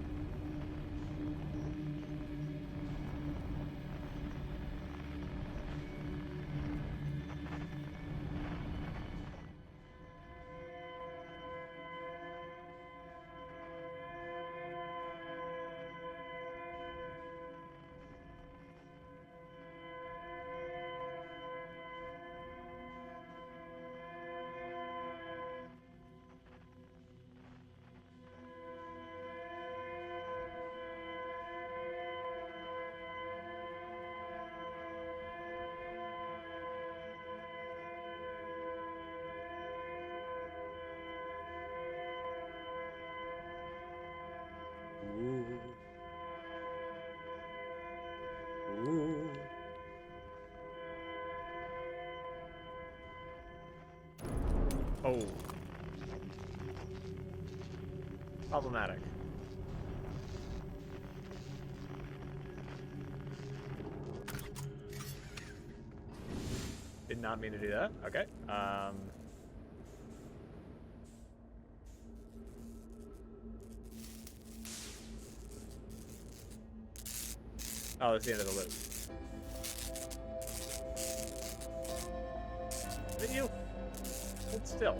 Speaker 1: Ooh. Oh. Problematic. Did not mean to do that. Okay. Oh, that's the end of the loop. Is it you? Hold still.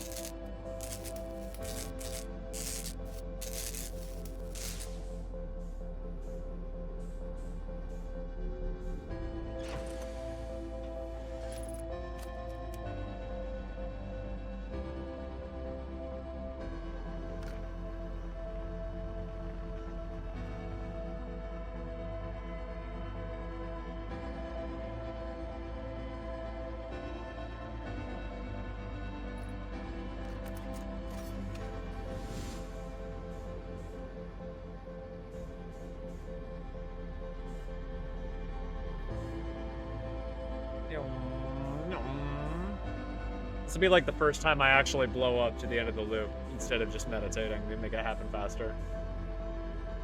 Speaker 1: This will be like the first time I actually blow up to the end of the loop instead of just meditating. We make it happen faster.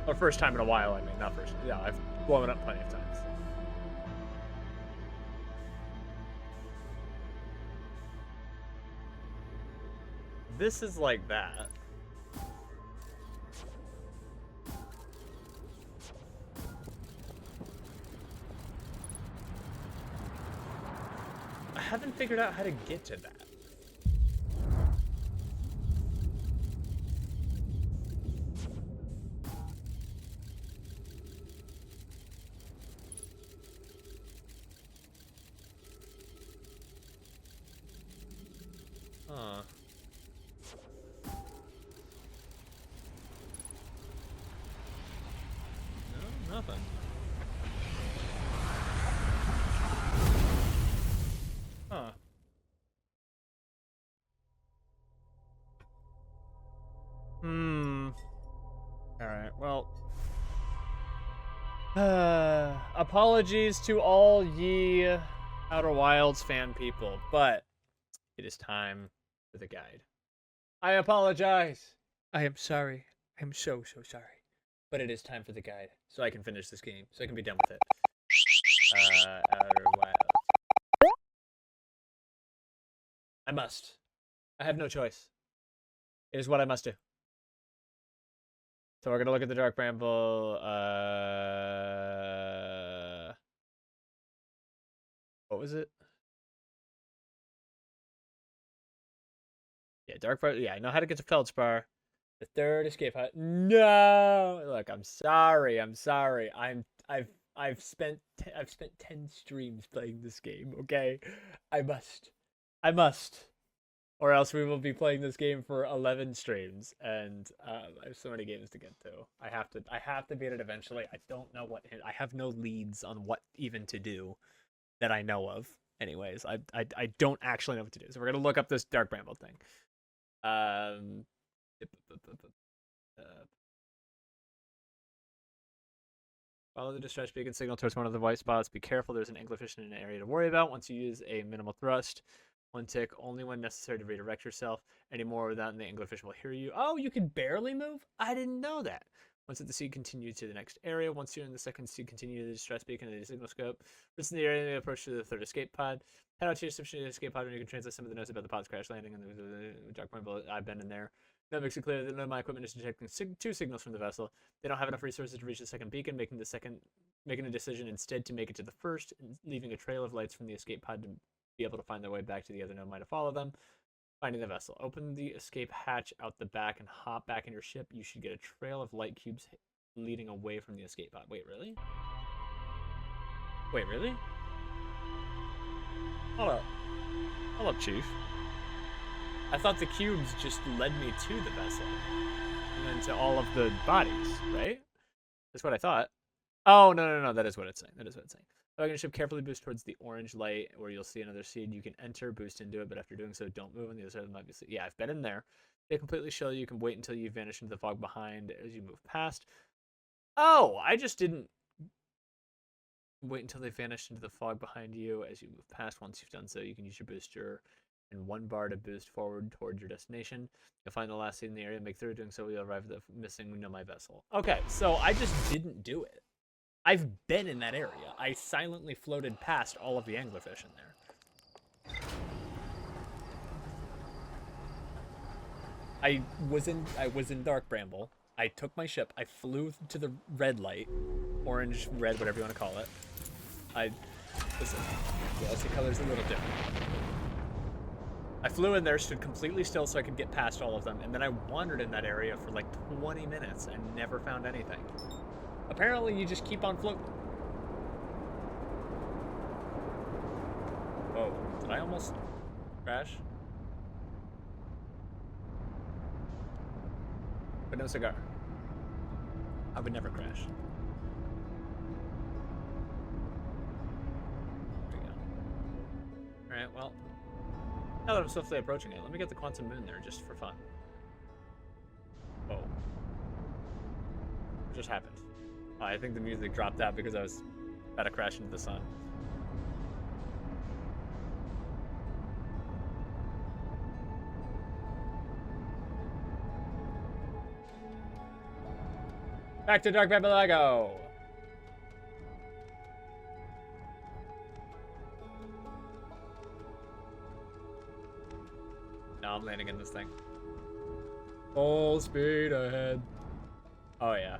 Speaker 1: Or first time in a while, I mean, not first. Yeah, I've blown it up plenty of times. This is like that. I haven't figured out how to get to that. Huh. No, nothing. Huh. Alright, well. Apologies to all ye Outer Wilds fan people, but it is time for the guide. I apologize. I am sorry. I'm so sorry. But it is time for the guide, so I can finish this game, so I can be done with it. Outer Wilds. I must. I have no choice. It is what I must do. So we're gonna look at the Dark Bramble. What was it? Yeah, Dark Bramble. Yeah, I know how to get to Feldspar. The third escape hut. No, look, I'm sorry. I've spent 10 streams playing this game. Okay, I must. Or else we will be playing this game for 11 streams, and I have so many games to get to. I have to beat it eventually. I don't know what. I have no leads on what even to do that I know of. Anyways, I don't actually know what to do. So we're gonna look up this Dark Bramble thing. Follow the distress beacon signal towards one of the white spots. Be careful. There's an anglerfish in an area to worry about. Once you use a minimal thrust. One tick, only when necessary to redirect yourself. Any more of that, and the anglerfish will hear you. Oh, you can barely move? I didn't know that. Once at the sea, continue to the next area. Once you're in the second sea, continue to the distress beacon and the signal scope. Listen to the area and approach to the third escape pod. Head out to your substation escape pod, and you can translate some of the notes about the pod's crash landing and the Dark Bramble. I've been in there. That makes it clear that none of my equipment is detecting two signals from the vessel. They don't have enough resources to reach the second beacon, making a decision instead to make it to the first, leaving a trail of lights from the escape pod to be able to find their way back to the other node might have followed them. Finding the vessel. Open the escape hatch out the back and hop back in your ship. You should get a trail of light cubes leading away from the escape pod. Wait, really? Wait, really? Hold up. Hold up, Chief. I thought the cubes just led me to the vessel. And then to all of the bodies, right? That's what I thought. Oh, no. That is what it's saying. So I'm going to ship carefully boost towards the orange light where you'll see another seed. You can enter, boost into it, but after doing so, don't move on the other side of the map. Yeah, I've been in there. They completely show you can wait until you vanish into the fog behind as you move past. Oh, I just didn't wait until they vanish into the fog behind you as you move past. Once you've done so, you can use your booster and 1 bar to boost forward towards your destination. You'll find the last seed in the area. Make through doing so, you'll arrive at the missing Nomai vessel. Okay, so I just didn't do it. I've been in that area. I silently floated past all of the anglerfish in there. I was in Dark Bramble. I took my ship. I flew to the red light, orange, red, whatever you want to call it. Listen, yeah, the color's a little different. I flew in there, stood completely still so I could get past all of them, and then I wandered in that area for like 20 minutes and never found anything. Apparently, you just keep on floating. Whoa, did I almost crash? But no cigar. I would never crash. There we go. Alright, well. Now that I'm swiftly approaching it, let me get the quantum moon there just for fun. Whoa. What just happened? I think the music dropped out because I was about to crash into the sun. Back to Dark Babalago. Now I'm landing in this thing. Full speed ahead. Oh yeah.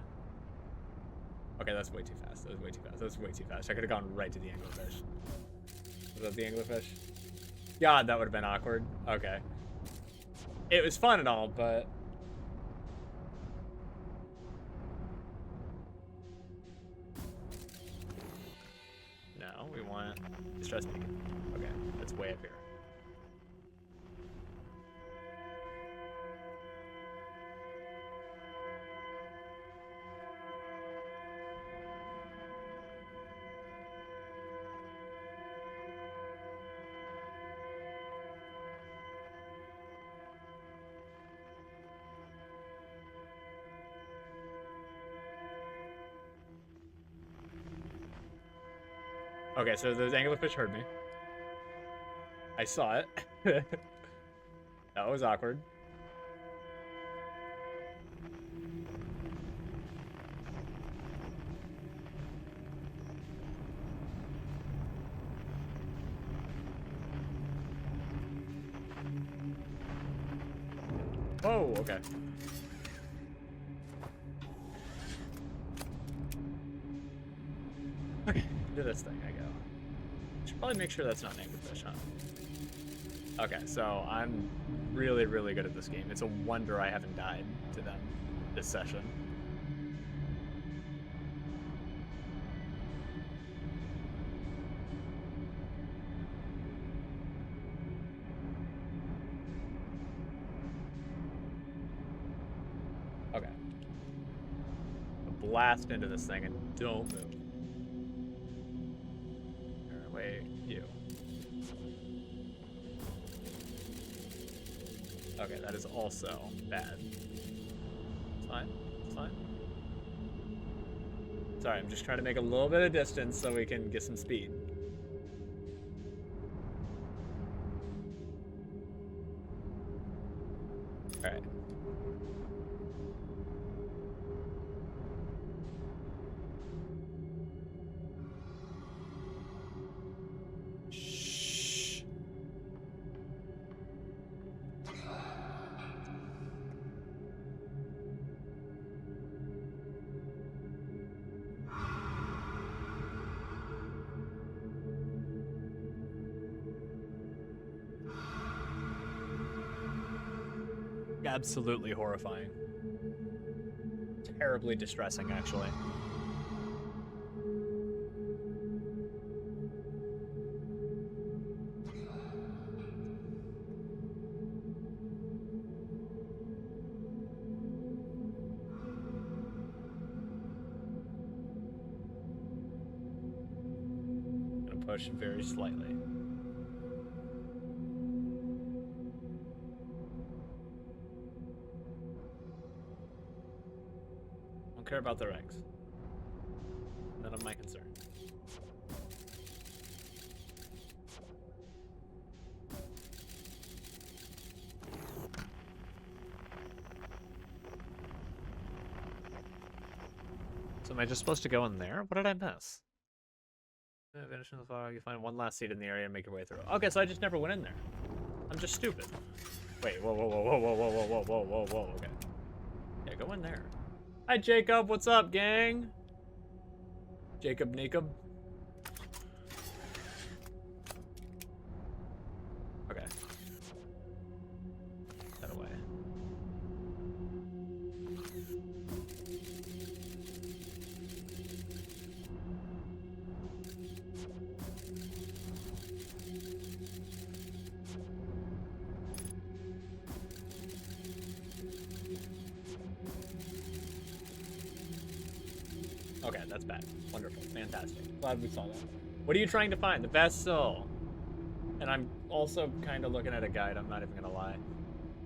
Speaker 1: Okay, that's way too fast. That was way too fast. That's way too fast. I could have gone right to the anglerfish. Was that the anglerfish? God, that would have been awkward. Okay. It was fun and all, but... No, we want distress beacon. Okay, that's way up here. Okay, so those anglerfish heard me. I saw it. That was awkward. Oh, okay. Okay, do this thing, I go. Should probably make sure that's not an anglerfish, huh? Okay, so I'm really, really good at this game. It's a wonder I haven't died to them this session. Okay. Blast into this thing and don't move. Wait, you. Okay, that is also bad. It's fine. It's fine. Sorry, I'm just trying to make a little bit of distance so we can get some speed. Alright. Absolutely horrifying. Terribly distressing, actually. I'm gonna push very slightly. Care about their eggs. None of my concern. So am I just supposed to go in there? What did I miss? Finish in the fog, you find one last seed in the area and make your way through. Okay, so I just never went in there. I'm just stupid. Wait, whoa, whoa, whoa, whoa, whoa, whoa, whoa, whoa, whoa, whoa, okay. Yeah, go in there. Hi, Jacob. What's up, gang? Jacob Nacob. Okay. That away. Okay, that's bad. Wonderful. Fantastic. Glad we saw that. What are you trying to find? The vessel. And I'm also kind of looking at a guide, I'm not even gonna lie.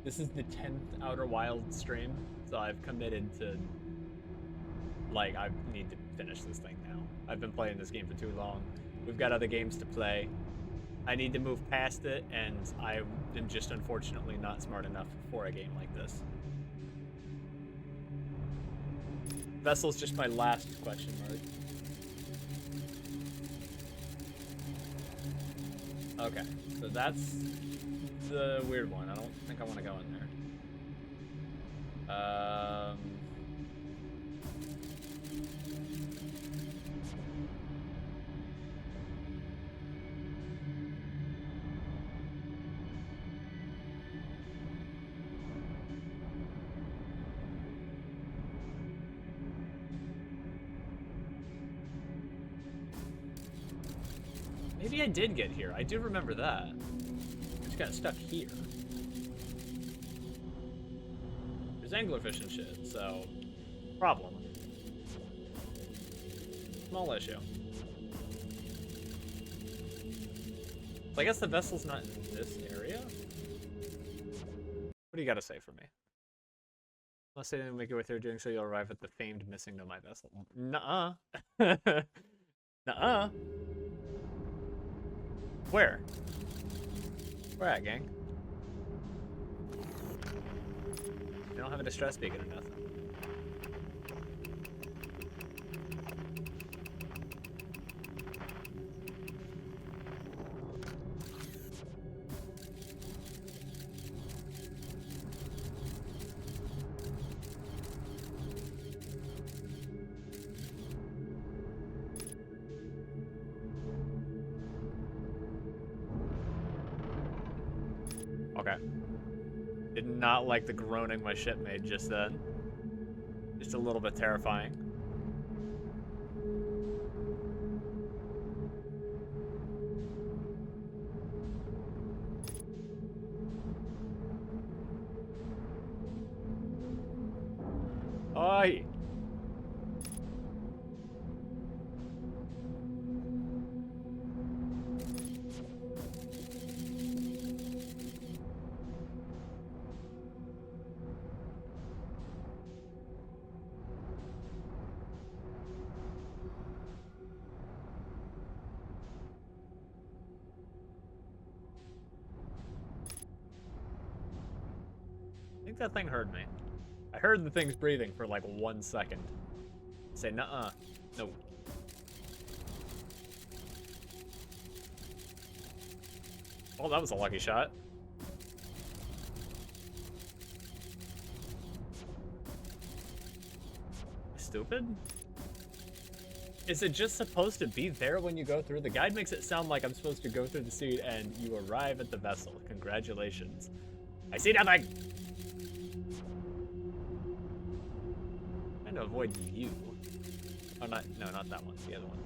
Speaker 1: This is the 10th Outer Wilds stream, so I've committed to... Like, I need to finish this thing now. I've been playing this game for too long. We've got other games to play. I need to move past it, and I am just unfortunately not smart enough for a game like this. Vessel's just my last question mark. Okay, so that's the weird one. I don't think I want to go in there. Maybe I did get here. I do remember that. I just got stuck here. There's anglerfish and shit, so problem. Small issue. So I guess the vessel's not in this area? What do you gotta say for me? Unless they didn't make it way through doing so, you'll arrive at the famed missing nomai vessel. Nuh-uh. Nuh-uh. Where? Where at, gang? They don't have a distress beacon or nothing. Okay. Did not like the groaning my ship made just then. Just a little bit terrifying. Oi! I think that thing heard me. I heard the thing's breathing for like 1 second. Say, nuh-uh. No. Oh, that was a lucky shot. Stupid? Is it just supposed to be there when you go through? The guide makes it sound like I'm supposed to go through the seat and you arrive at the vessel. Congratulations. I see nothing! Trying to avoid you. Oh, no, not that one. The other one.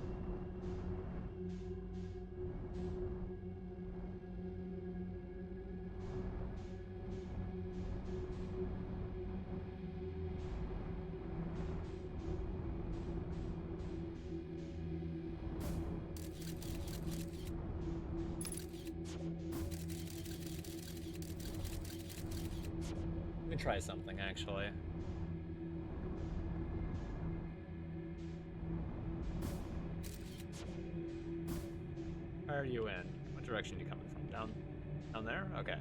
Speaker 1: Let me try something, actually. Where are you in? What direction are you coming from? Down there? Okay.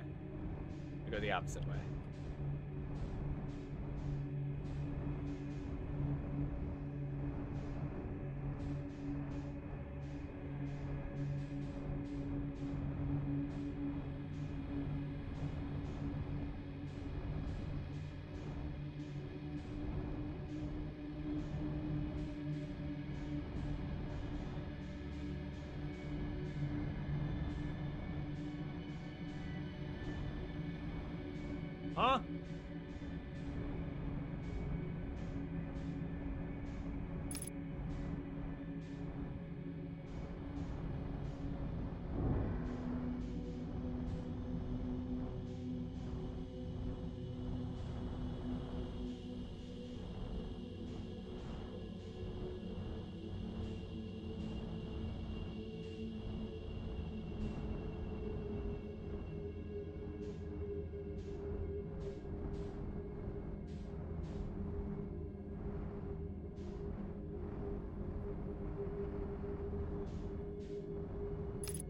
Speaker 1: We go the opposite way. Huh?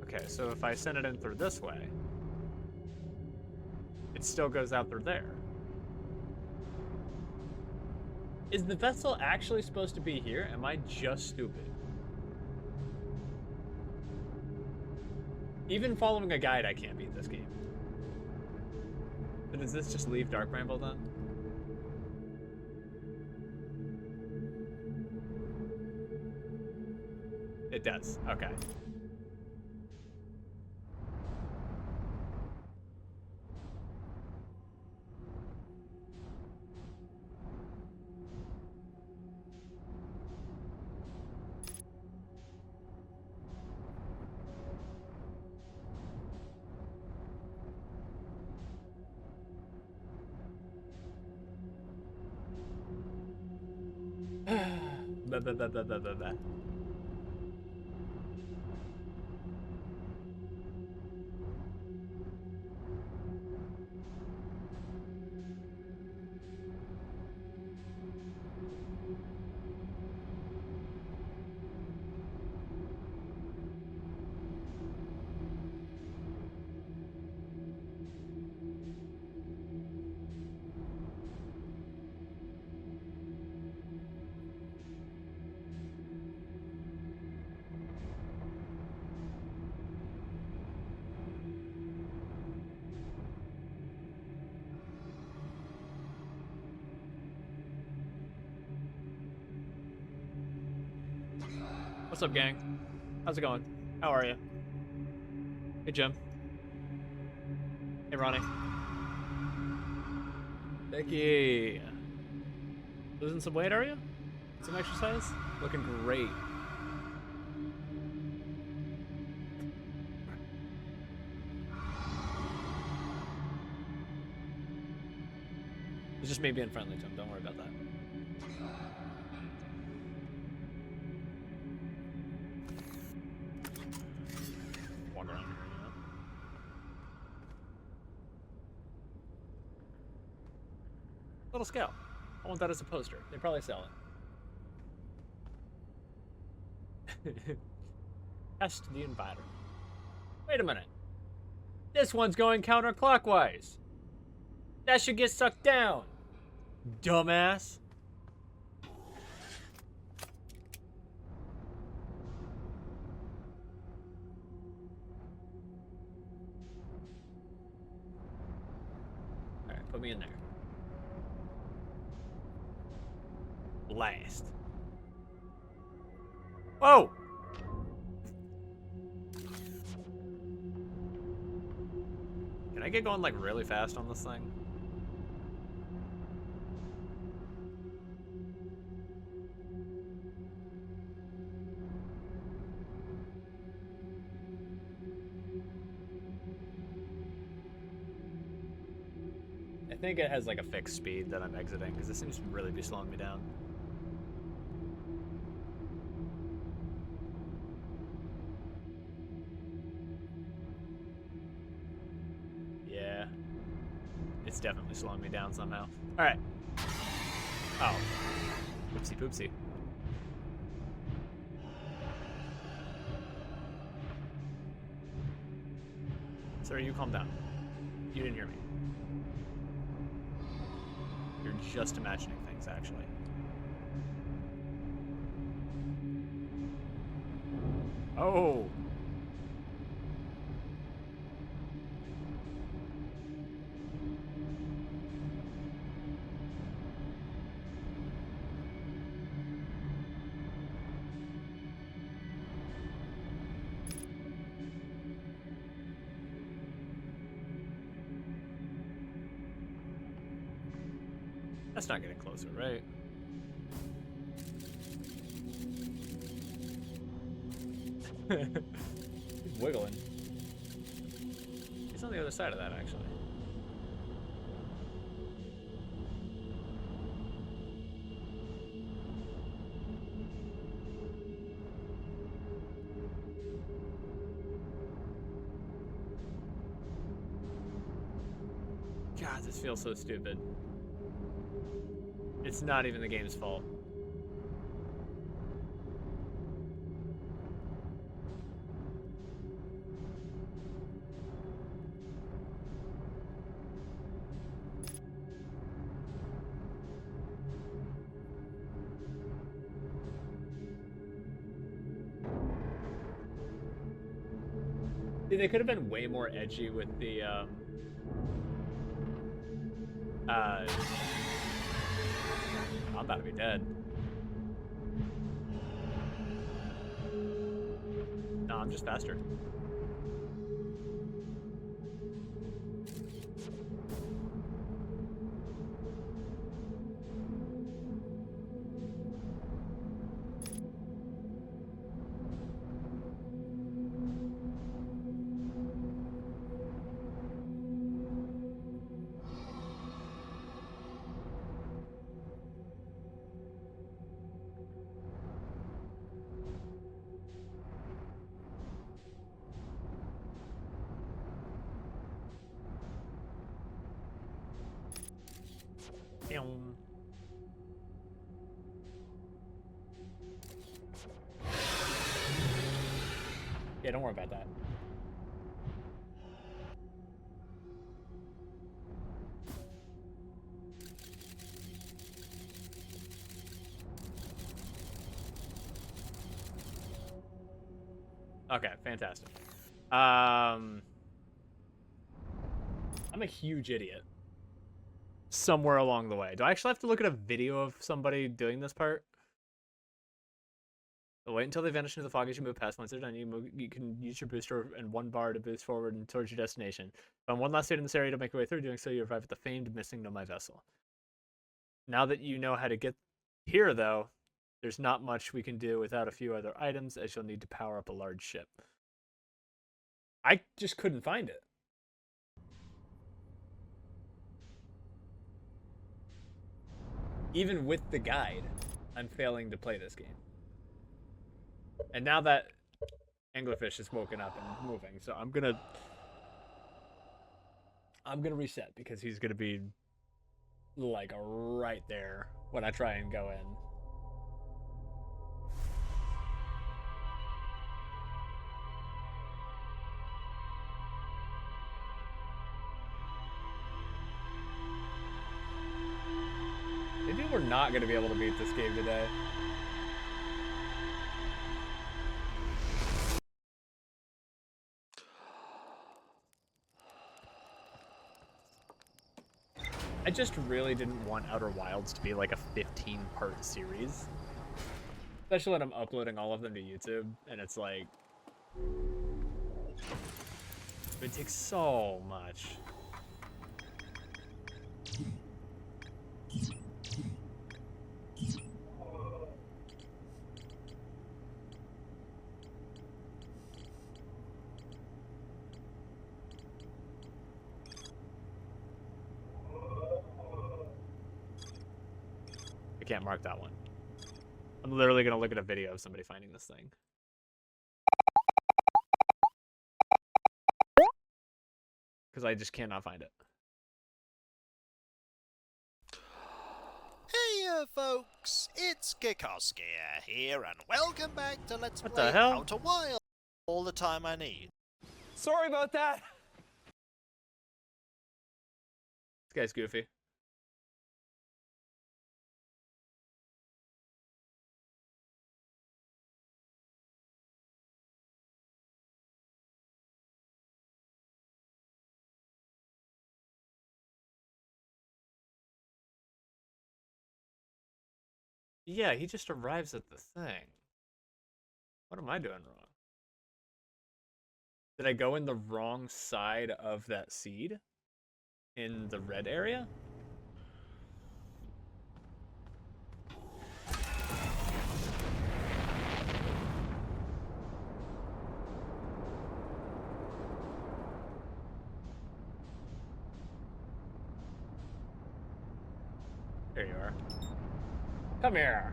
Speaker 1: Okay, so if I send it in through this way, it still goes out through there. Is the vessel actually supposed to be here? Am I just stupid? Even following a guide, I can't beat this game. But does this just leave Dark Bramble then? It does. Okay. Blah, blah, blah, blah, blah, blah, blah. What's up, gang? How's it going? How are you? Hey, Jim. Hey, Ronnie. Becky. Losing some weight, are you? Some exercise? Looking great. It's just me being friendly to him. Don't worry about that. Walk around here, you know? Little scale. I want that as a poster. They probably sell it. Test the inverter. Wait a minute. This one's going counterclockwise. That should get sucked down. Dumbass. Alright, put me in there. Blast. Whoa! Can I get going like really fast on this thing? I think it has like a fixed speed that I'm exiting because it seems to really be slowing me down. Yeah. It's definitely slowing me down somehow. Alright. Oh. Oopsie poopsie. Sir, you calm down. You didn't hear me. You're just imagining things, actually. Oh! That's not getting closer, right? He's wiggling. He's on the other side of that, actually. God, this feels so stupid. It's not even the game's fault. See, they could have been way more edgy with the I'm about to be dead. No, I'm just faster. Yeah, don't worry about that. Okay, fantastic. I'm a huge idiot. Somewhere along the way. Do I actually have to look at a video of somebody doing this part? Wait until they vanish into the fog as you move past. Once they're done, you can use your booster and 1 bar to boost forward and towards your destination. Found one last state in this area to make your way through. Doing so, you arrive at the famed missing Nomai vessel. Now that you know how to get here, though, there's not much we can do without a few other items, as you'll need to power up a large ship. I just couldn't find it. Even with the guide, I'm failing to play this game. And now that Anglerfish is woken up and moving, so I'm gonna reset because he's gonna be like right there when I try and go in. Maybe we're not gonna be able to beat this game today. I just really didn't want Outer Wilds to be like a 15-part series. Especially when I'm uploading all of them to YouTube, and it's like... it takes so much. I can't mark that one. I'm literally gonna look at a video of somebody finding this thing. Because I just cannot find it.
Speaker 2: Hey folks, it's Kikoski here, and welcome back to Let's
Speaker 1: What
Speaker 2: Play
Speaker 1: the hell?
Speaker 2: Outer Wilds. All the time I need.
Speaker 1: Sorry about that! This guy's goofy. Yeah, he just arrives at the thing. What am I doing wrong? Did I go in the wrong side of that seed? In the red area? There you are. Come here.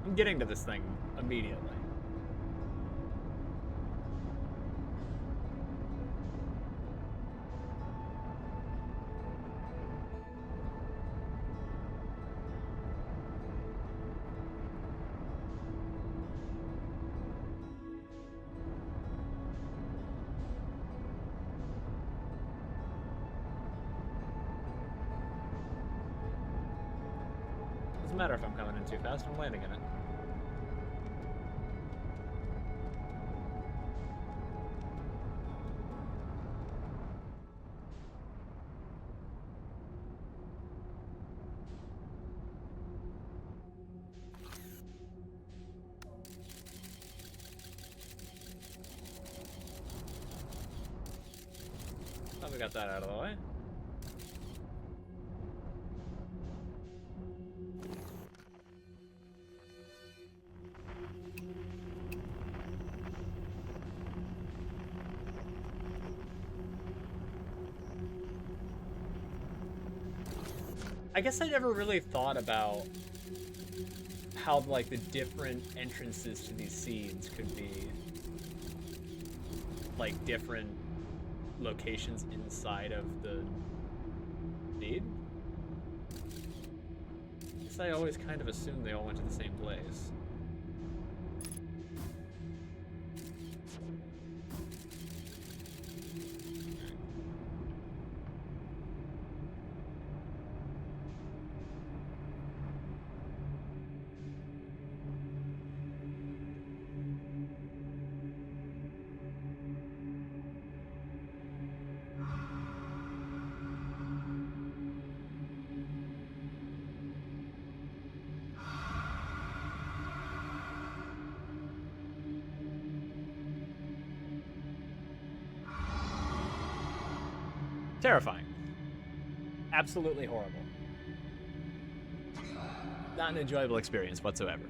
Speaker 1: I'm getting to this thing immediately. Doesn't matter if I'm coming in too fast, I'm landing in it. we got that out of the way. I guess I never really thought about how, like, the different entrances to these seeds could be, like, different locations inside of the seed. I guess I always kind of assumed they all went to the same place. Terrifying. Absolutely horrible. Not an enjoyable experience whatsoever.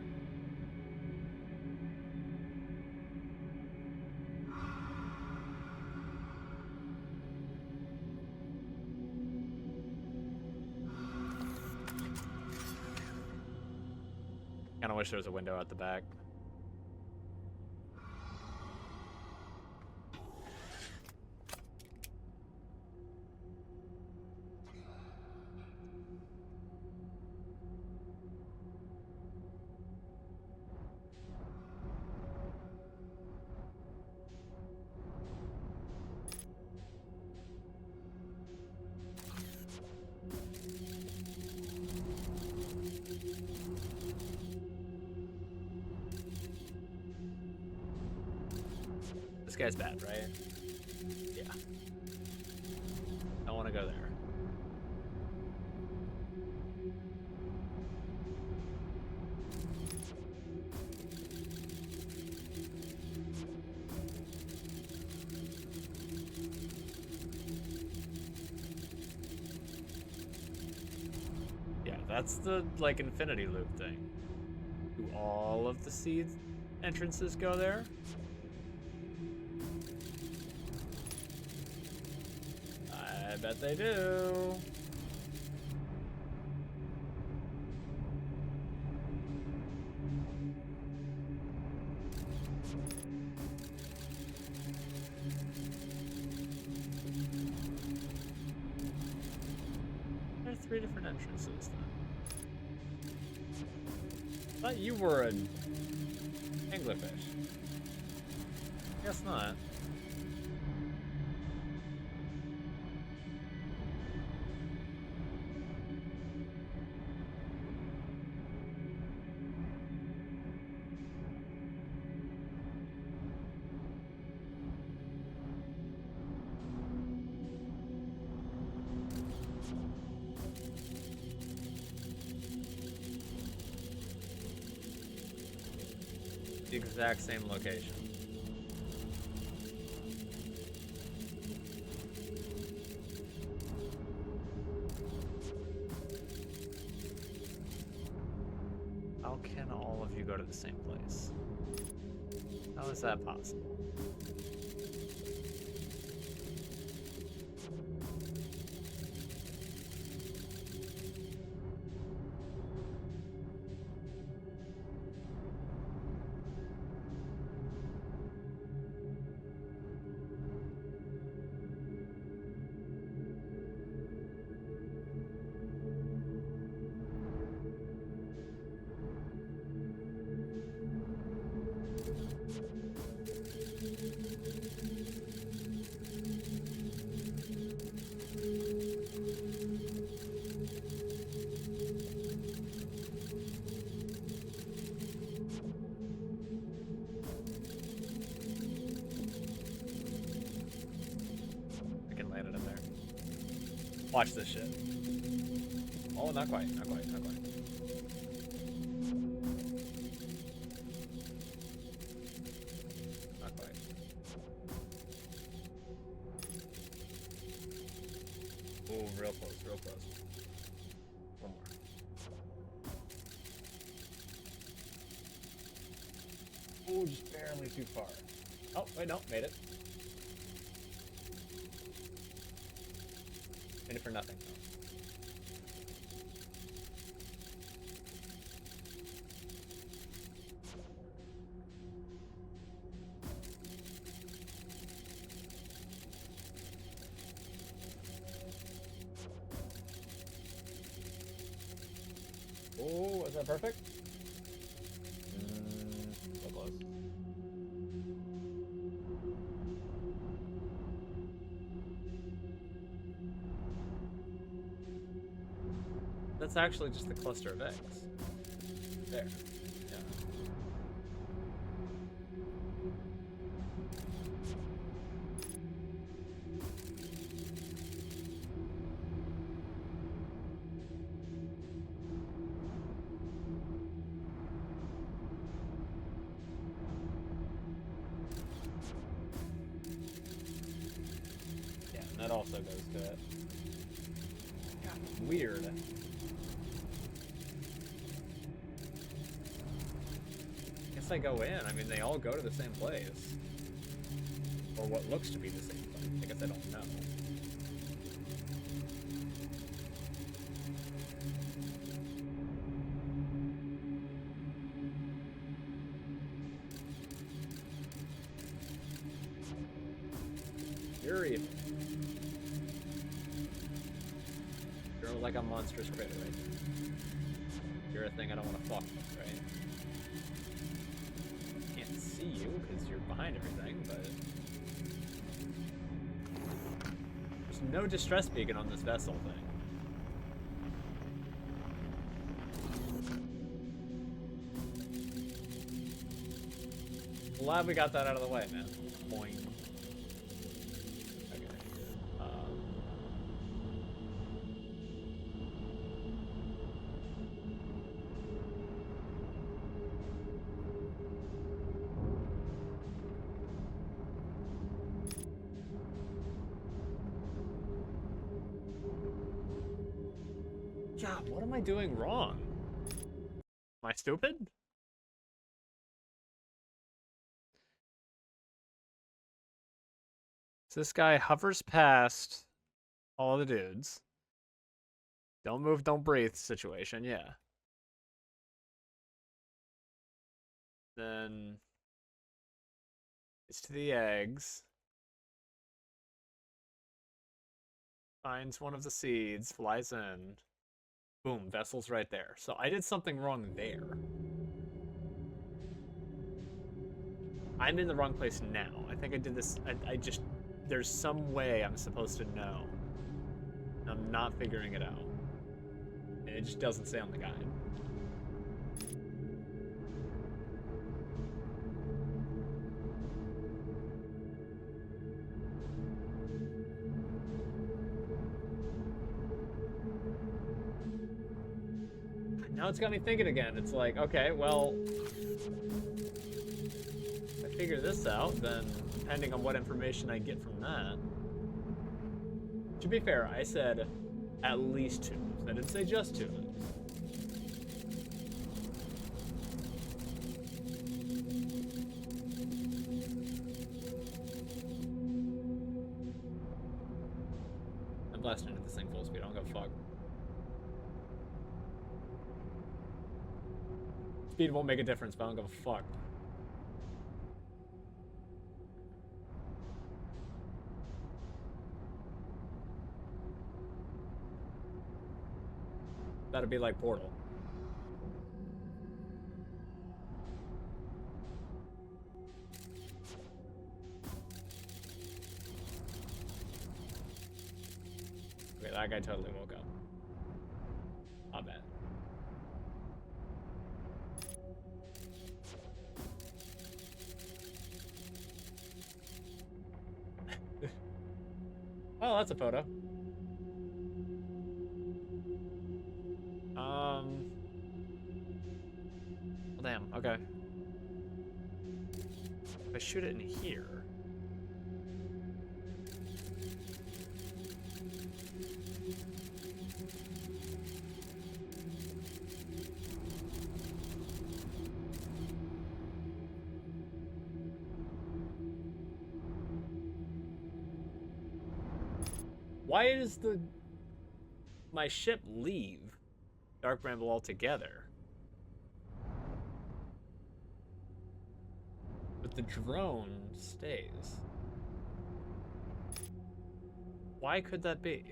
Speaker 1: Kinda wish there was a window at the back. This guy's bad, right? Yeah. Don't want to go there. Yeah, that's the, like, infinity loop thing. Do all of the seed entrances go there? I bet they do. There are 3 different entrances then. Thought you were an anglerfish. Guess not. The exact same location. How can all of you go to the same place? How is that possible? Watch this shit. Oh, not quite, not quite, not quite. Not quite. real close, real close. One more. Oh, just barely too far. Oh, wait, no, made it. Made it for nothing. Oh, was that perfect? So close. That's actually just the cluster of eggs. There. Yeah. Yeah, and that also goes to it. God, weird. Guess I go in. I mean, they all go to the same place. Or what looks to be the same place. I guess I don't know. You're evil. You're like a monstrous critter, right? You're a thing I don't want to fuck with, right? Can't see you because you're behind everything, but there's no distress beacon on this vessel thing. Glad we got that out of the way, man. Boing. Okay. God, what am I doing wrong? Am I stupid? So this guy hovers past all the dudes. Don't move, don't breathe situation, yeah. Then it's to the eggs. Finds one of the seeds, flies in. Boom, vessel's right there. So I did something wrong there. I'm in the wrong place now. I think I did this. I just. There's some way I'm supposed to know. I'm not figuring it out. And it just doesn't say on the guide. Now it's got me thinking again. It's like, okay, well, if I figure this out, then depending on what information I get from that. To be fair, I said at least 2 moves. I didn't say just 2 moves. I'm blasting into this thing full speed. I don't give a fuck. Speed won't make a difference, but I don't give a fuck. That'd be like Portal. Okay, that guy totally woke up. Not bad. Oh, that's a photo. Well, damn, okay. If I shoot it in here. Why does my ship leave Dark Bramble altogether? But the drone stays. Why could that be?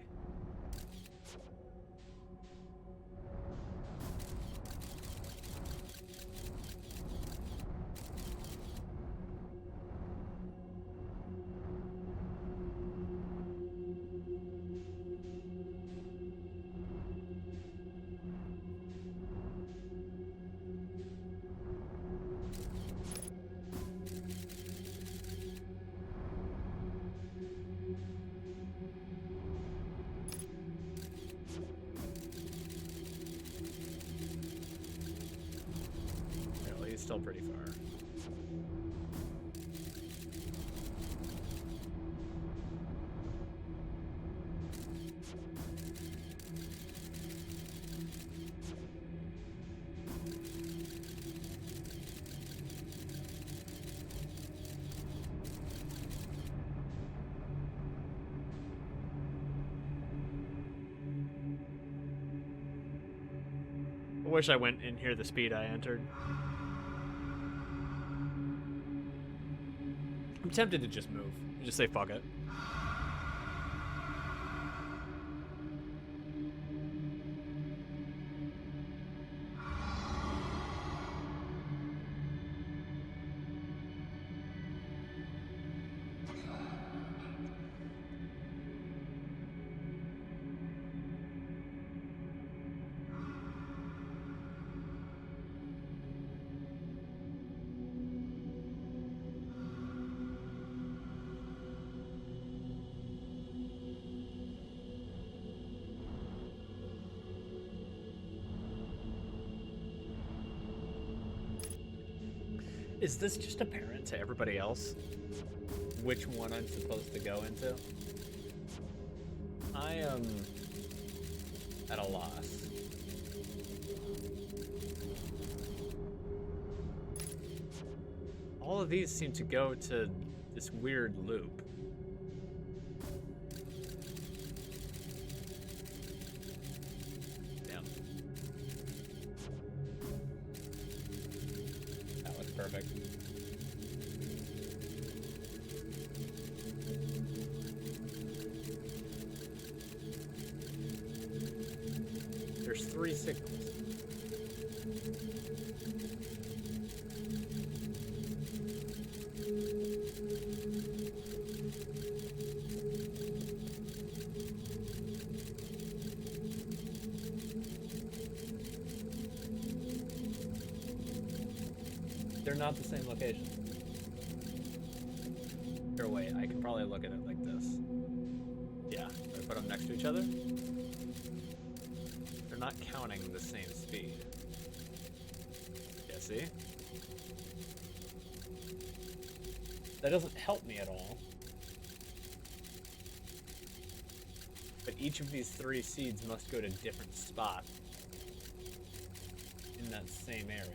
Speaker 1: Still pretty far. I wish I went in here the speed I entered. I'm tempted to just move. Just say fuck it. Is this just apparent to everybody else? Which one I'm supposed to go into? I am at a loss. All of these seem to go to this weird loop. Perfect. There's 3 signals. They're not the same location. Here, wait, I can probably look at it like this. Yeah, if I put them next to each other, they're not counting the same speed. Yeah, see? That doesn't help me at all. But each of these 3 seeds must go to different spots in that same area.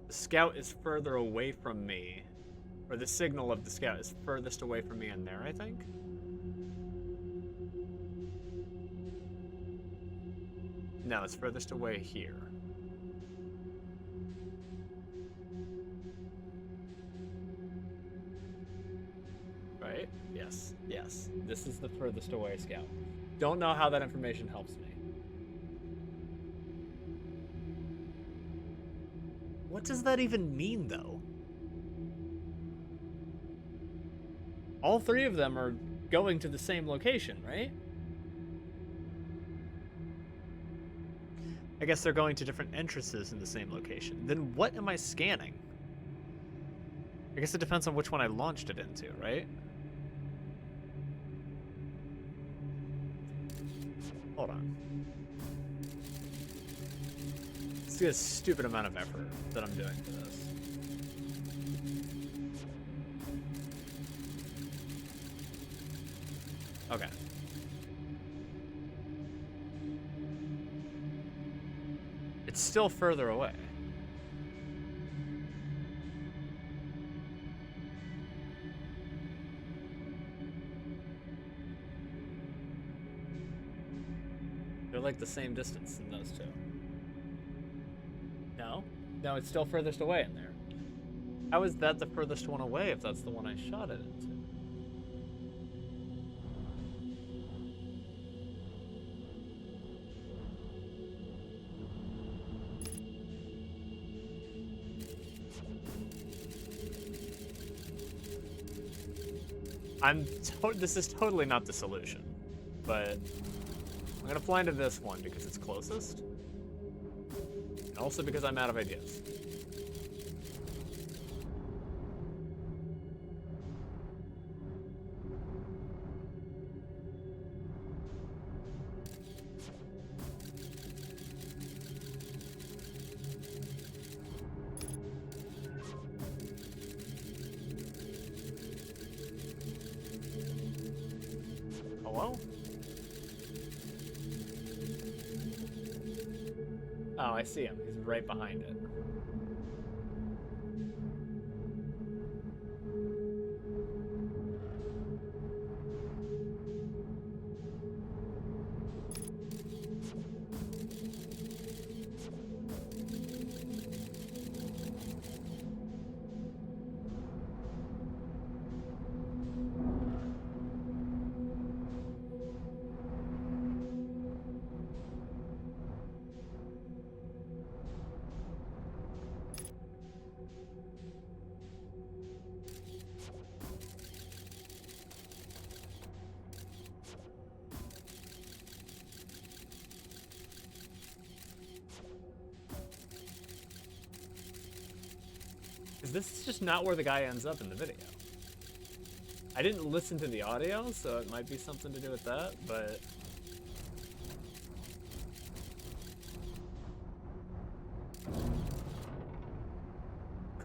Speaker 1: The scout is further away from me, or the signal of the scout is furthest away from me in there, I think. No, it's furthest away here. Right? Yes, yes. This is the furthest away scout. Don't know how that information helps me. What does that even mean, though? All 3 of them are going to the same location, right? I guess they're going to different entrances in the same location. Then what am I scanning? I guess it depends on which one I launched it into, right? Hold on. Let's do a stupid amount of effort that I'm doing for this. Okay. It's still further away. They're like the same distance in those two. No? No, it's still furthest away in there. How is that the furthest one away if that's the one I shot it into? This is totally not the solution, but I'm gonna fly into this one because it's closest, and also because I'm out of ideas. Hello? Oh, I see him. He's right behind it. This is just not where the guy ends up in the video. I didn't listen to the audio, so it might be something to do with that, but...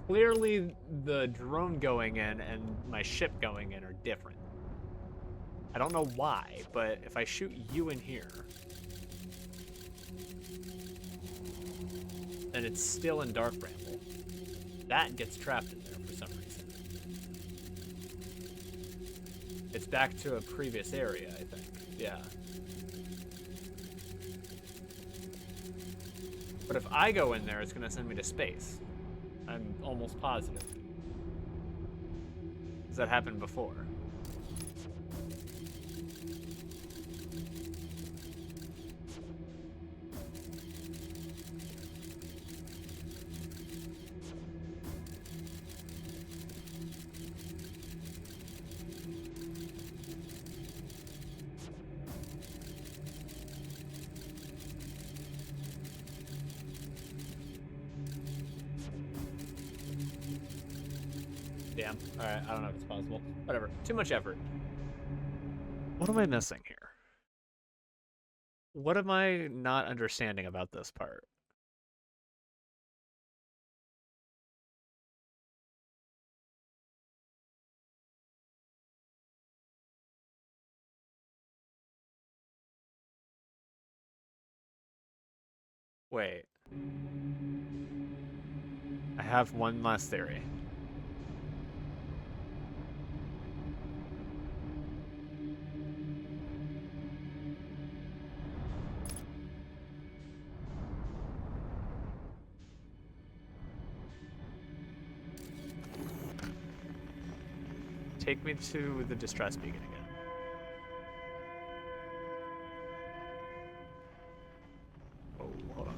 Speaker 1: Clearly, the drone going in and my ship going in are different. I don't know why, but if I shoot you in here... then it's still in Dark Bramble. That gets trapped in there for some reason. It's back to a previous area, I think. Yeah. But if I go in there, it's going to send me to space. I'm almost positive. Because that happened before. Damn. Alright, I don't know if it's possible. Whatever. Too much effort. What am I missing here? What am I not understanding about this part? Wait. I have one last theory. Take me to the distress beacon again. Oh, hold on.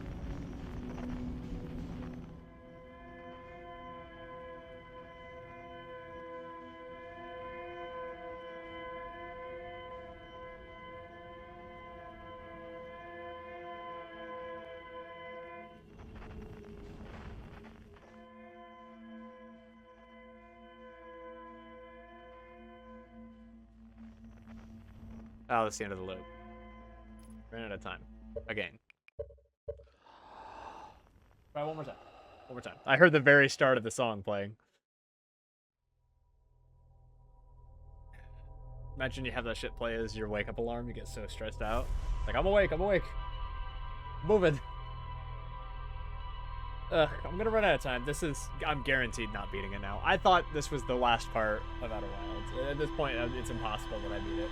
Speaker 1: Oh, that's the end of the loop. Ran out of time. Again. Try one more time. One more time. I heard the very start of the song playing. Imagine you have that shit play as your wake-up alarm. You get so stressed out. Like, I'm awake, I'm awake. Moving. Ugh, I'm gonna run out of time. I'm guaranteed not beating it now. I thought this was the last part of Outer Wilds. At this point, it's impossible that I beat it.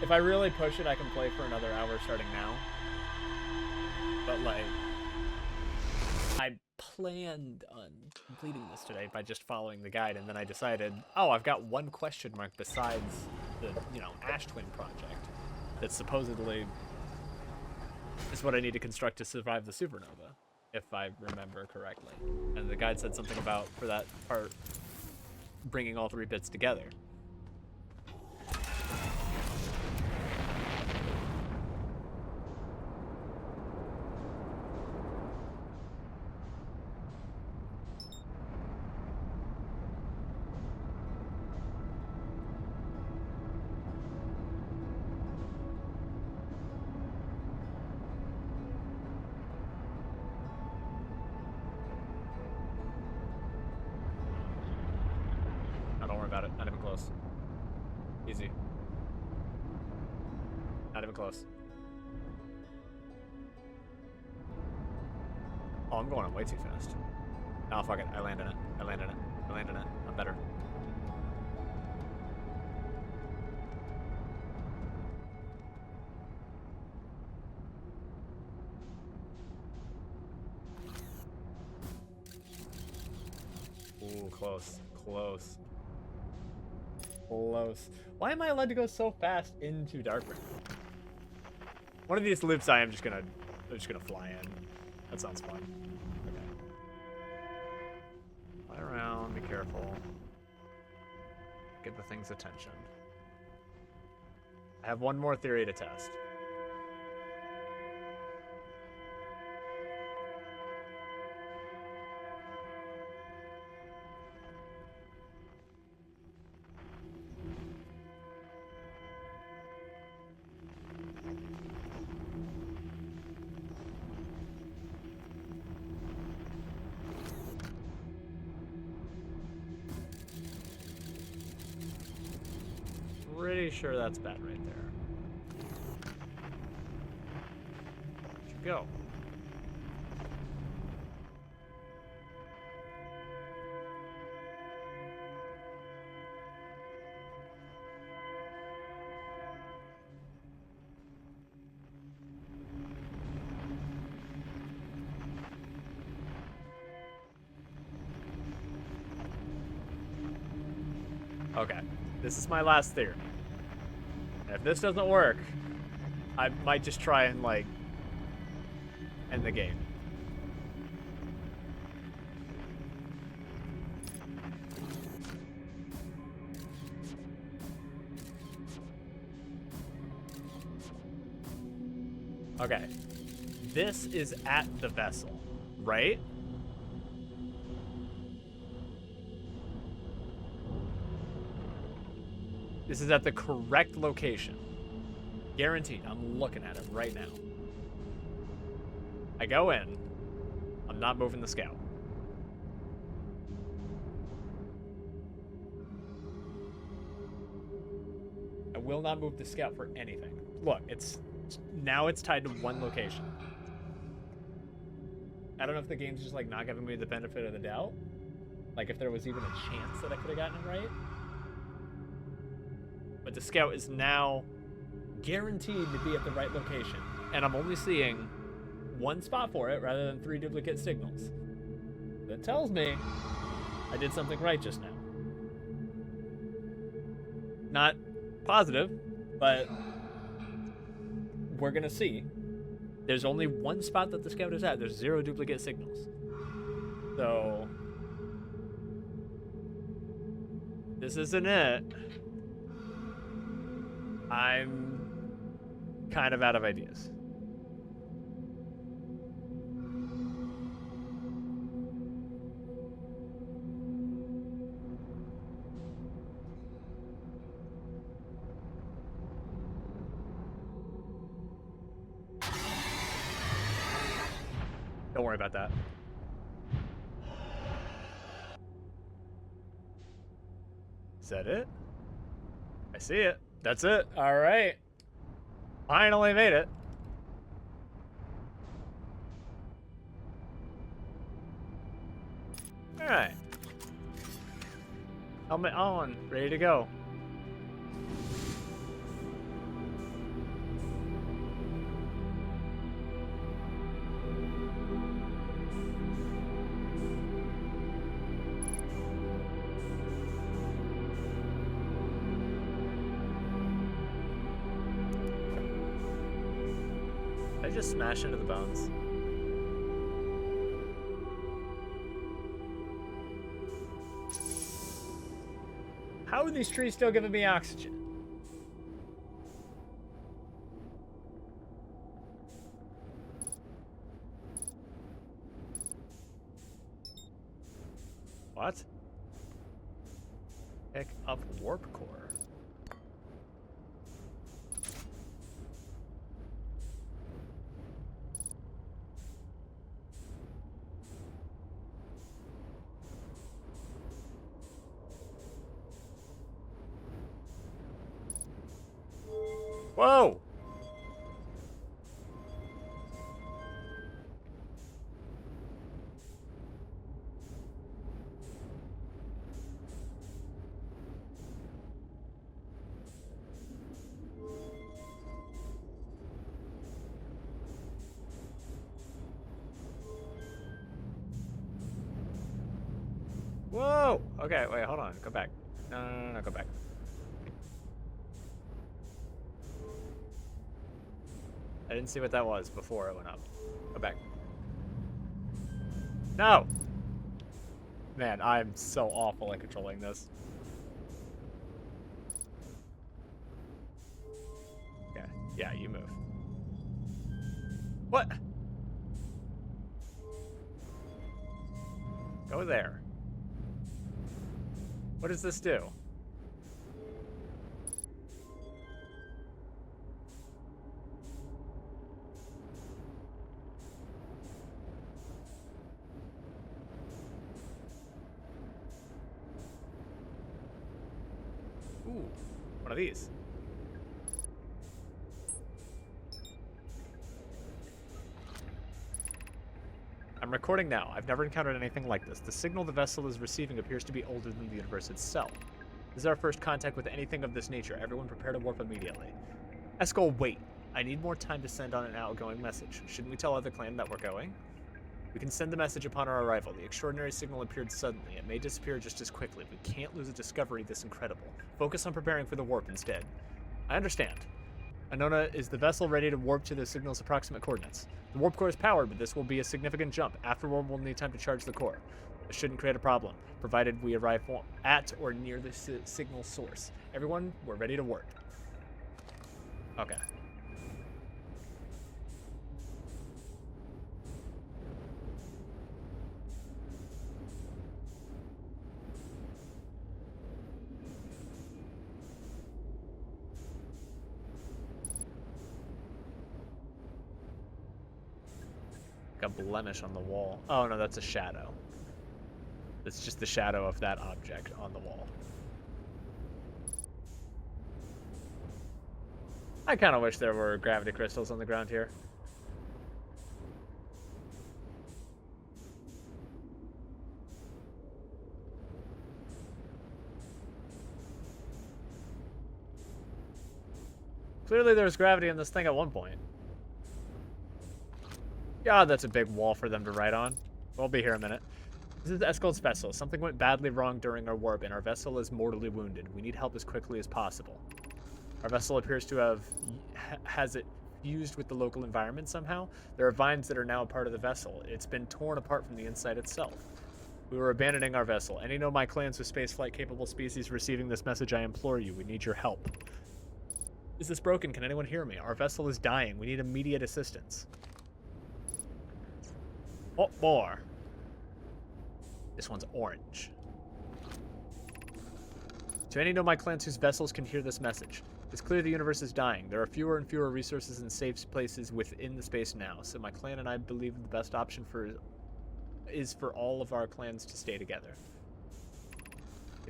Speaker 1: If I really push it, I can play for another hour starting now. But, like, I planned on completing this today by just following the guide, and then I decided, oh, I've got one question mark besides the, Ash Twin project that supposedly is what I need to construct to survive the supernova, if I remember correctly. And the guide said something about, for that part, bringing all 3 bits together. About it. Not even close. Easy. Not even close. Oh, I'm going on way too fast. Oh, fuck it. I land in it. I land in it. I land in it. I'm better. Ooh, close. Close. Close. Why am I allowed to go so fast into Darkroom? One of these loops I'm just gonna fly in. That sounds fun. Okay. Fly around, be careful. Get the thing's attention. I have one more theory to test. Pretty sure that's bad right there. Where'd you go? Okay, this is my last theory. If this doesn't work, I might just try and, like, end the game. Okay. This is at the vessel, right? This is at the correct location. Guaranteed. I'm looking at it right now. I go in. I'm not moving the scout. I will not move the scout for anything. Look, now it's tied to one location. I don't know if the game's just, like, not giving me the benefit of the doubt. Like, if there was even a chance that I could have gotten it right. But the scout is now guaranteed to be at the right location. And I'm only seeing one spot for it rather than 3 duplicate signals. That tells me I did something right just now. Not positive, but we're gonna see. There's only one spot that the scout is at. There's 0 duplicate signals. So this isn't it. I'm kind of out of ideas. Don't worry about that. Is that it? I see it. That's it. All right. Finally made it. All right. Helmet on. Ready to go. Did I just smash into the bones? How are these trees still giving me oxygen? What? Pick up warp core. Whoa! Whoa! Okay, wait, hold on. Go back. No, go back. I didn't see what that was before it went up. Go back. No! Man, I'm so awful at controlling this. Okay, yeah, you move. What? Go there. What does this do? Ooh, one of these. I'm recording now. I've never encountered anything like this. The signal the vessel is receiving appears to be older than the universe itself. This is our first contact with anything of this nature. Everyone prepare to warp immediately. Escol, wait. I need more time to send on an outgoing message. Shouldn't we tell other clan that we're going? We can send the message upon our arrival. The extraordinary signal appeared suddenly. It may disappear just as quickly. We can't lose a discovery this incredible. Focus on preparing for the warp instead. I understand. Anona, is the vessel ready to warp to the signal's approximate coordinates? The warp core is powered, but this will be a significant jump. Afterward, we'll need time to charge the core. This shouldn't create a problem, provided we arrive at or near the signal source. Everyone, we're ready to warp. Okay. A blemish on the wall. Oh no, that's a shadow. It's just the shadow of that object on the wall. I kind of wish there were gravity crystals on the ground here. Clearly there was gravity in this thing at one point. God, that's a big wall for them to ride on. We'll be here a minute. This is Escol's vessel. Something went badly wrong during our warp, and our vessel is mortally wounded. We need help as quickly as possible. Our vessel appears to have... Has it fused with the local environment somehow? There are vines that are now a part of the vessel. It's been torn apart from the inside itself. We were abandoning our vessel. Any my clans with spaceflight-capable species receiving this message, I implore you. We need your help. Is this broken? Can anyone hear me? Our vessel is dying. We need immediate assistance. What more? This one's orange. To any my clans whose vessels can hear this message, it's clear the universe is dying. There are fewer and fewer resources and safe places within the space now, so my clan and I believe the best option is for all of our clans to stay together.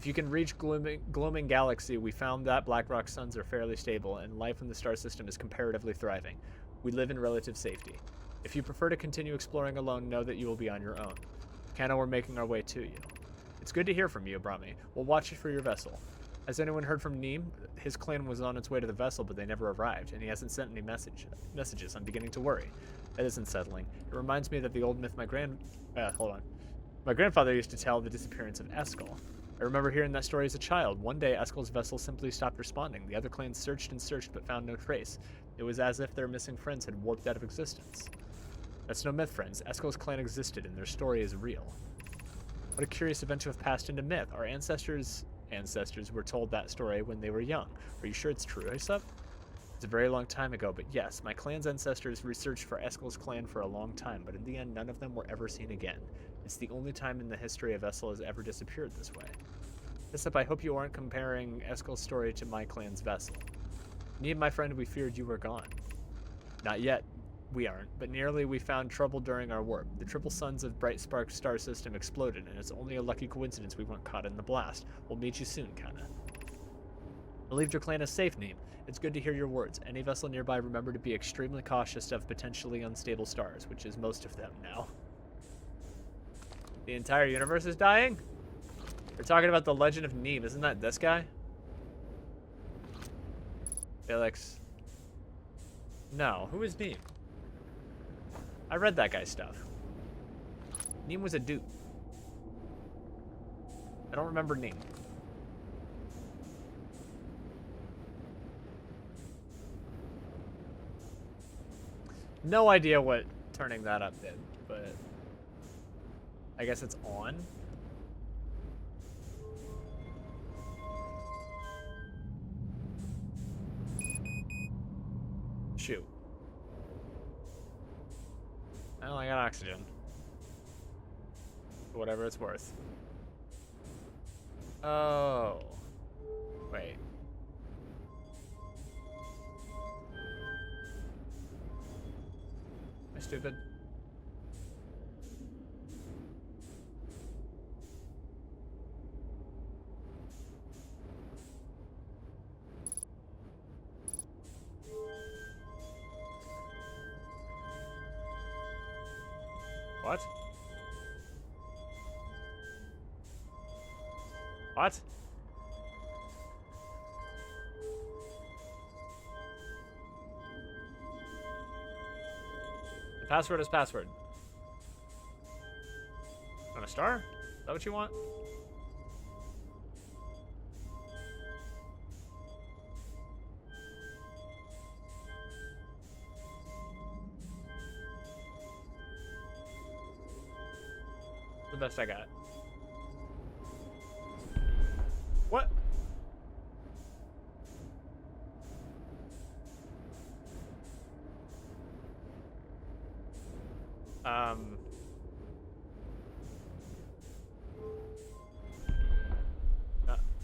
Speaker 1: If you can reach Gloaming Galaxy, we found that Blackrock suns are fairly stable, and life in the star system is comparatively thriving. We live in relative safety. If you prefer to continue exploring alone, know that you will be on your own. Kana, we're making our way to you. It's good to hear from you, Brahmi. We'll watch for your vessel. Has anyone heard from Neem? His clan was on its way to the vessel, but they never arrived, and he hasn't sent any messages. I'm beginning to worry. That is unsettling. It reminds me that the old myth my grandfather used to tell, the disappearance of Eskel. I remember hearing that story as a child. One day, Eskel's vessel simply stopped responding. The other clans searched and searched, but found no trace. It was as if their missing friends had warped out of existence. That's no myth, friends. Eskel's clan existed, and their story is real. What a curious event to have passed into myth. Our ancestors were told that story when they were young. Are you sure it's true, Aesop? It's a very long time ago, but yes, my clan's ancestors researched for Eskel's clan for a long time, but in the end, none of them were ever seen again. It's the only time in the history of Eskel has ever disappeared this way. Aesop, I hope you aren't comparing Eskel's story to my clan's vessel. Me, my friend, we feared you were gone. Not yet. We aren't, but nearly we found trouble during our warp. The triple suns of Bright Spark star system exploded, and it's only a lucky coincidence we weren't caught in the blast. We'll meet you soon, Kana. Believed your clan is safe, Neem. It's good to hear your words. Any vessel nearby, remember to be extremely cautious of potentially unstable stars, which is most of them now. The entire universe is dying? We're talking about the Legend of Neem. Isn't that this guy? Felix. No, who is Neem? I read that guy's stuff. Neem was a dude. I don't remember Neem. No idea what turning that up did, but I guess it's on. Shoot. Well, I got oxygen. For whatever it's worth. Oh. Wait. Am I stupid? What? What? The password is password. On a star? Is that what you want? The best I got. What?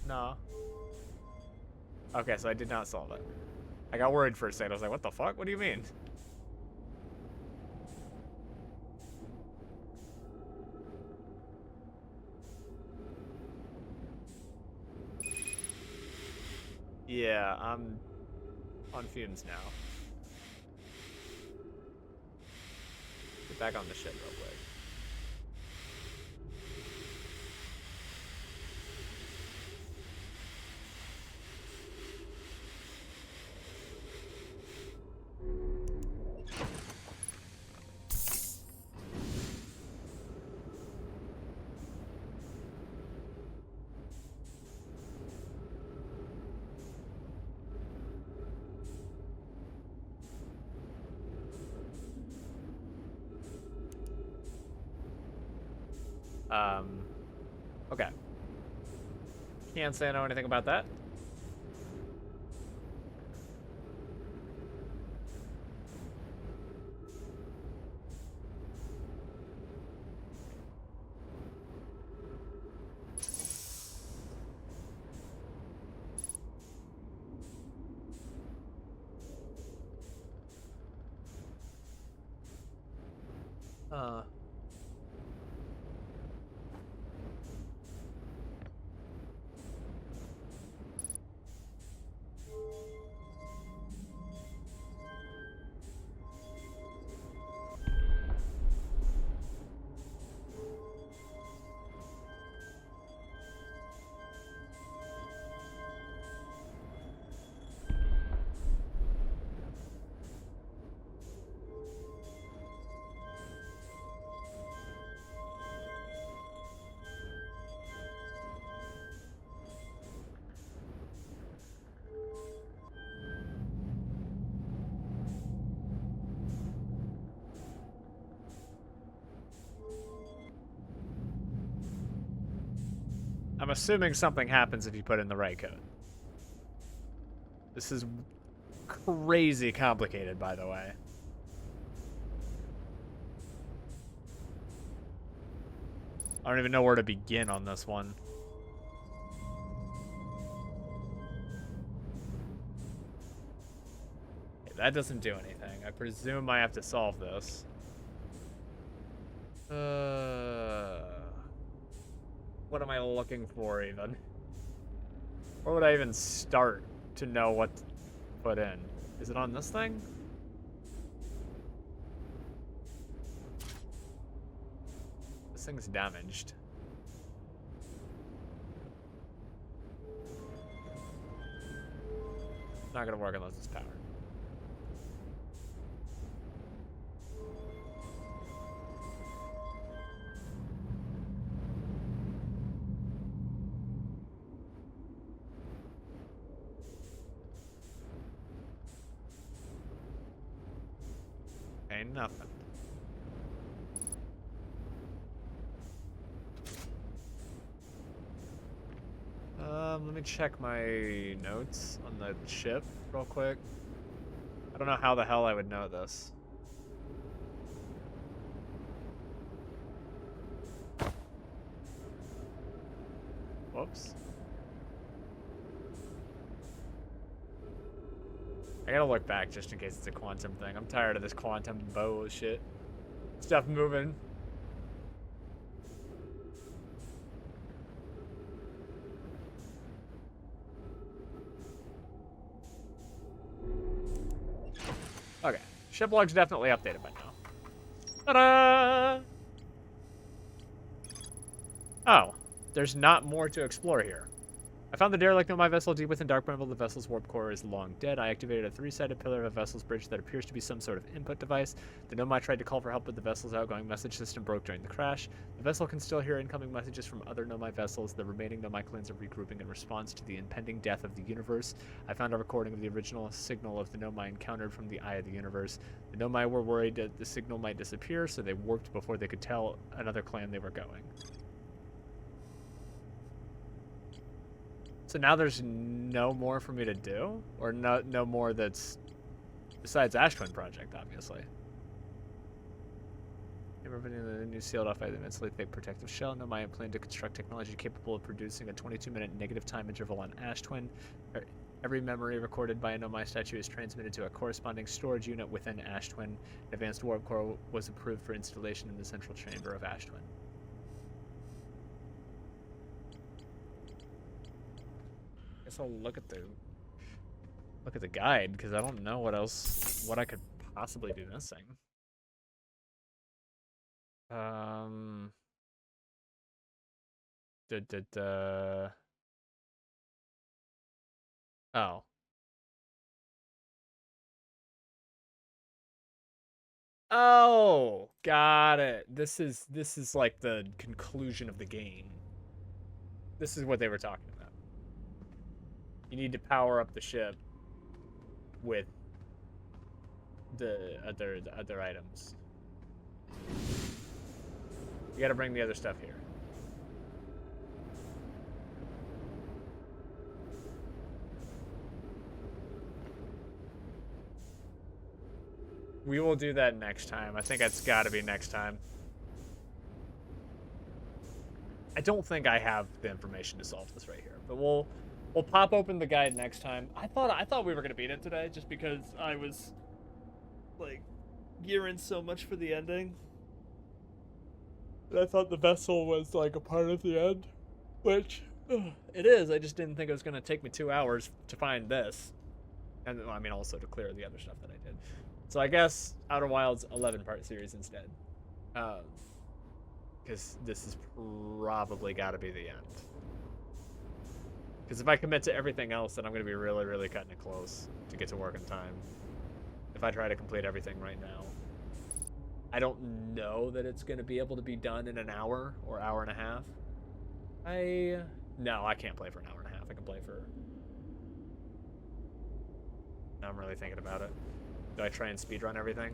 Speaker 1: No. Okay, so I did not solve it. I got worried for a second. I was like, what the fuck? What do you mean? Yeah, I'm on fumes now. Get back on the ship real quick. Okay. Can't say I know anything about that. I'm assuming something happens if you put in the right code. This is crazy complicated, by the way. I don't even know where to begin on this one. Okay, that doesn't do anything. I presume I have to solve this. What am I looking for, even? Where would I even start to know what to put in? Is it on this thing? This thing's damaged. It's not gonna work unless it's powered. Ain't nothing. Let me check my notes on the ship real quick. I don't know how the hell I would know this. Whoops. I gotta look back just in case it's a quantum thing. I'm tired of this quantum bullshit. Stuff moving. Okay. Ship log's definitely updated by now. Ta-da! Oh. There's not more to explore here. I found the derelict Nomai vessel deep within Dark Brimble. The vessel's warp core is long dead. I activated a 3-sided pillar of a vessel's bridge that appears to be some sort of input device. The Nomai tried to call for help, but the vessel's outgoing message system broke during the crash. The vessel can still hear incoming messages from other Nomai vessels. The remaining Nomai clans are regrouping in response to the impending death of the universe. I found a recording of the original signal of the Nomai encountered from the Eye of the Universe. The Nomai were worried that the signal might disappear, so they warped before they could tell another clan they were going. So now there's no more for me to do? Or no more that's besides Ash Twin Project, obviously. The new sealed off immensely thick protective shell. Nomai plan to construct technology capable of producing a 22-minute negative time interval on Ash Twin. Every memory recorded by a Nomai statue is transmitted to a corresponding storage unit within Ash Twin. An advanced warp core was approved for installation in the central chamber of Ash Twin. Guess I'll look at the guide, because I don't know what I could possibly be missing. Oh. Oh, got it. This is like the conclusion of the game. This is what they were talking about. You need to power up the ship with the other items. You gotta bring the other stuff here. We will do that next time. I think it's gotta be next time. I don't think I have the information to solve this right here, but we'll pop open the guide next time. I thought we were gonna beat it today just because I was like gearing so much for the ending. And I thought the vessel was like a part of the end, which it is. I just didn't think it was gonna take me 2 hours to find this, and I mean also to clear the other stuff that I did. So I guess Outer Wilds 11-part series instead, because this is probably got to be the end. Because if I commit to everything else, then I'm going to be really, really cutting it close to get to work in time. If I try to complete everything right now. I don't know that it's going to be able to be done in an hour or hour and a half. No, I can't play for an hour and a half. I can play for... Now I'm really thinking about it. Do I try and speedrun everything?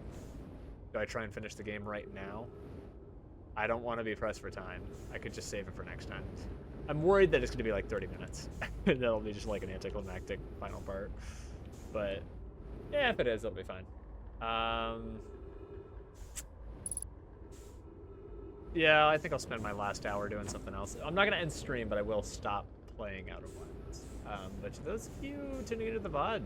Speaker 1: Do I try and finish the game right now? I don't want to be pressed for time. I could just save it for next time. I'm worried that it's going to be like 30 minutes. That'll be just like an anticlimactic final part. But yeah, if it is, it'll be fine. Yeah, I think I'll spend my last hour doing something else. I'm not going to end stream, but I will stop playing Outer Wilds. But to those of you tuning into the VOD,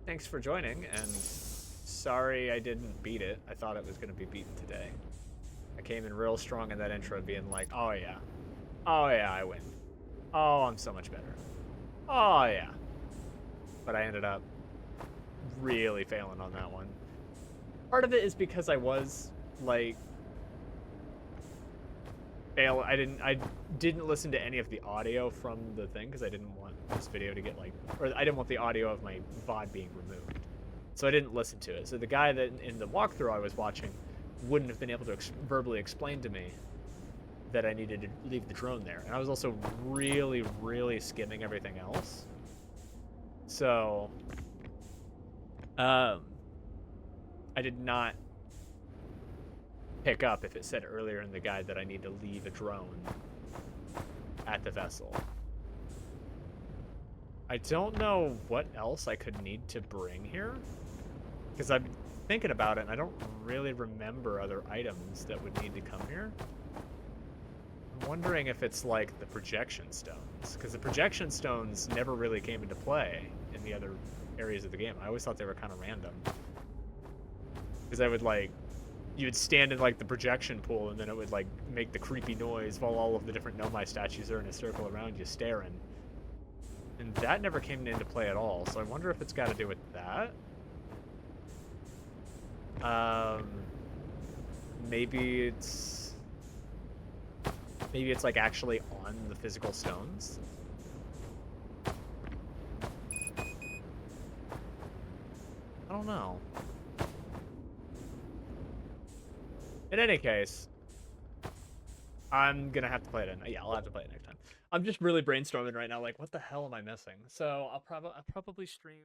Speaker 1: thanks for joining, and sorry I didn't beat it. I thought it was going to be beaten today. I came in real strong in that intro being like, oh yeah, I win. Oh, I'm so much better. Oh yeah. But I ended up really failing on that one. Part of it is because I was like I didn't listen to any of the audio from the thing because I didn't want this video to get like, or I didn't want the audio of my VOD being removed. So I didn't listen to it. So the guy that in the walkthrough I was watching wouldn't have been able to verbally explain to me that I needed to leave the drone there. And I was also really, really skimming everything else. So, I did not pick up if it said earlier in the guide that I need to leave a drone at the vessel. I don't know what else I could need to bring here, because I'm thinking about it and I don't really remember other items that would need to come here. I'm wondering if it's like the projection stones, because the projection stones never really came into play in the other areas of the game. I always thought they were kind of random, because I would like, you would stand in like the projection pool and then it would like make the creepy noise while all of the different Nomai statues are in a circle around you staring. And that never came into play at all, so I wonder if it's got to do with that. Maybe it's like actually on the physical stones. I don't know. In any case, I'm gonna have to play it. Yeah, I'll have to play it next time. I'm just really brainstorming right now, like what the hell am I missing? So I'll probably stream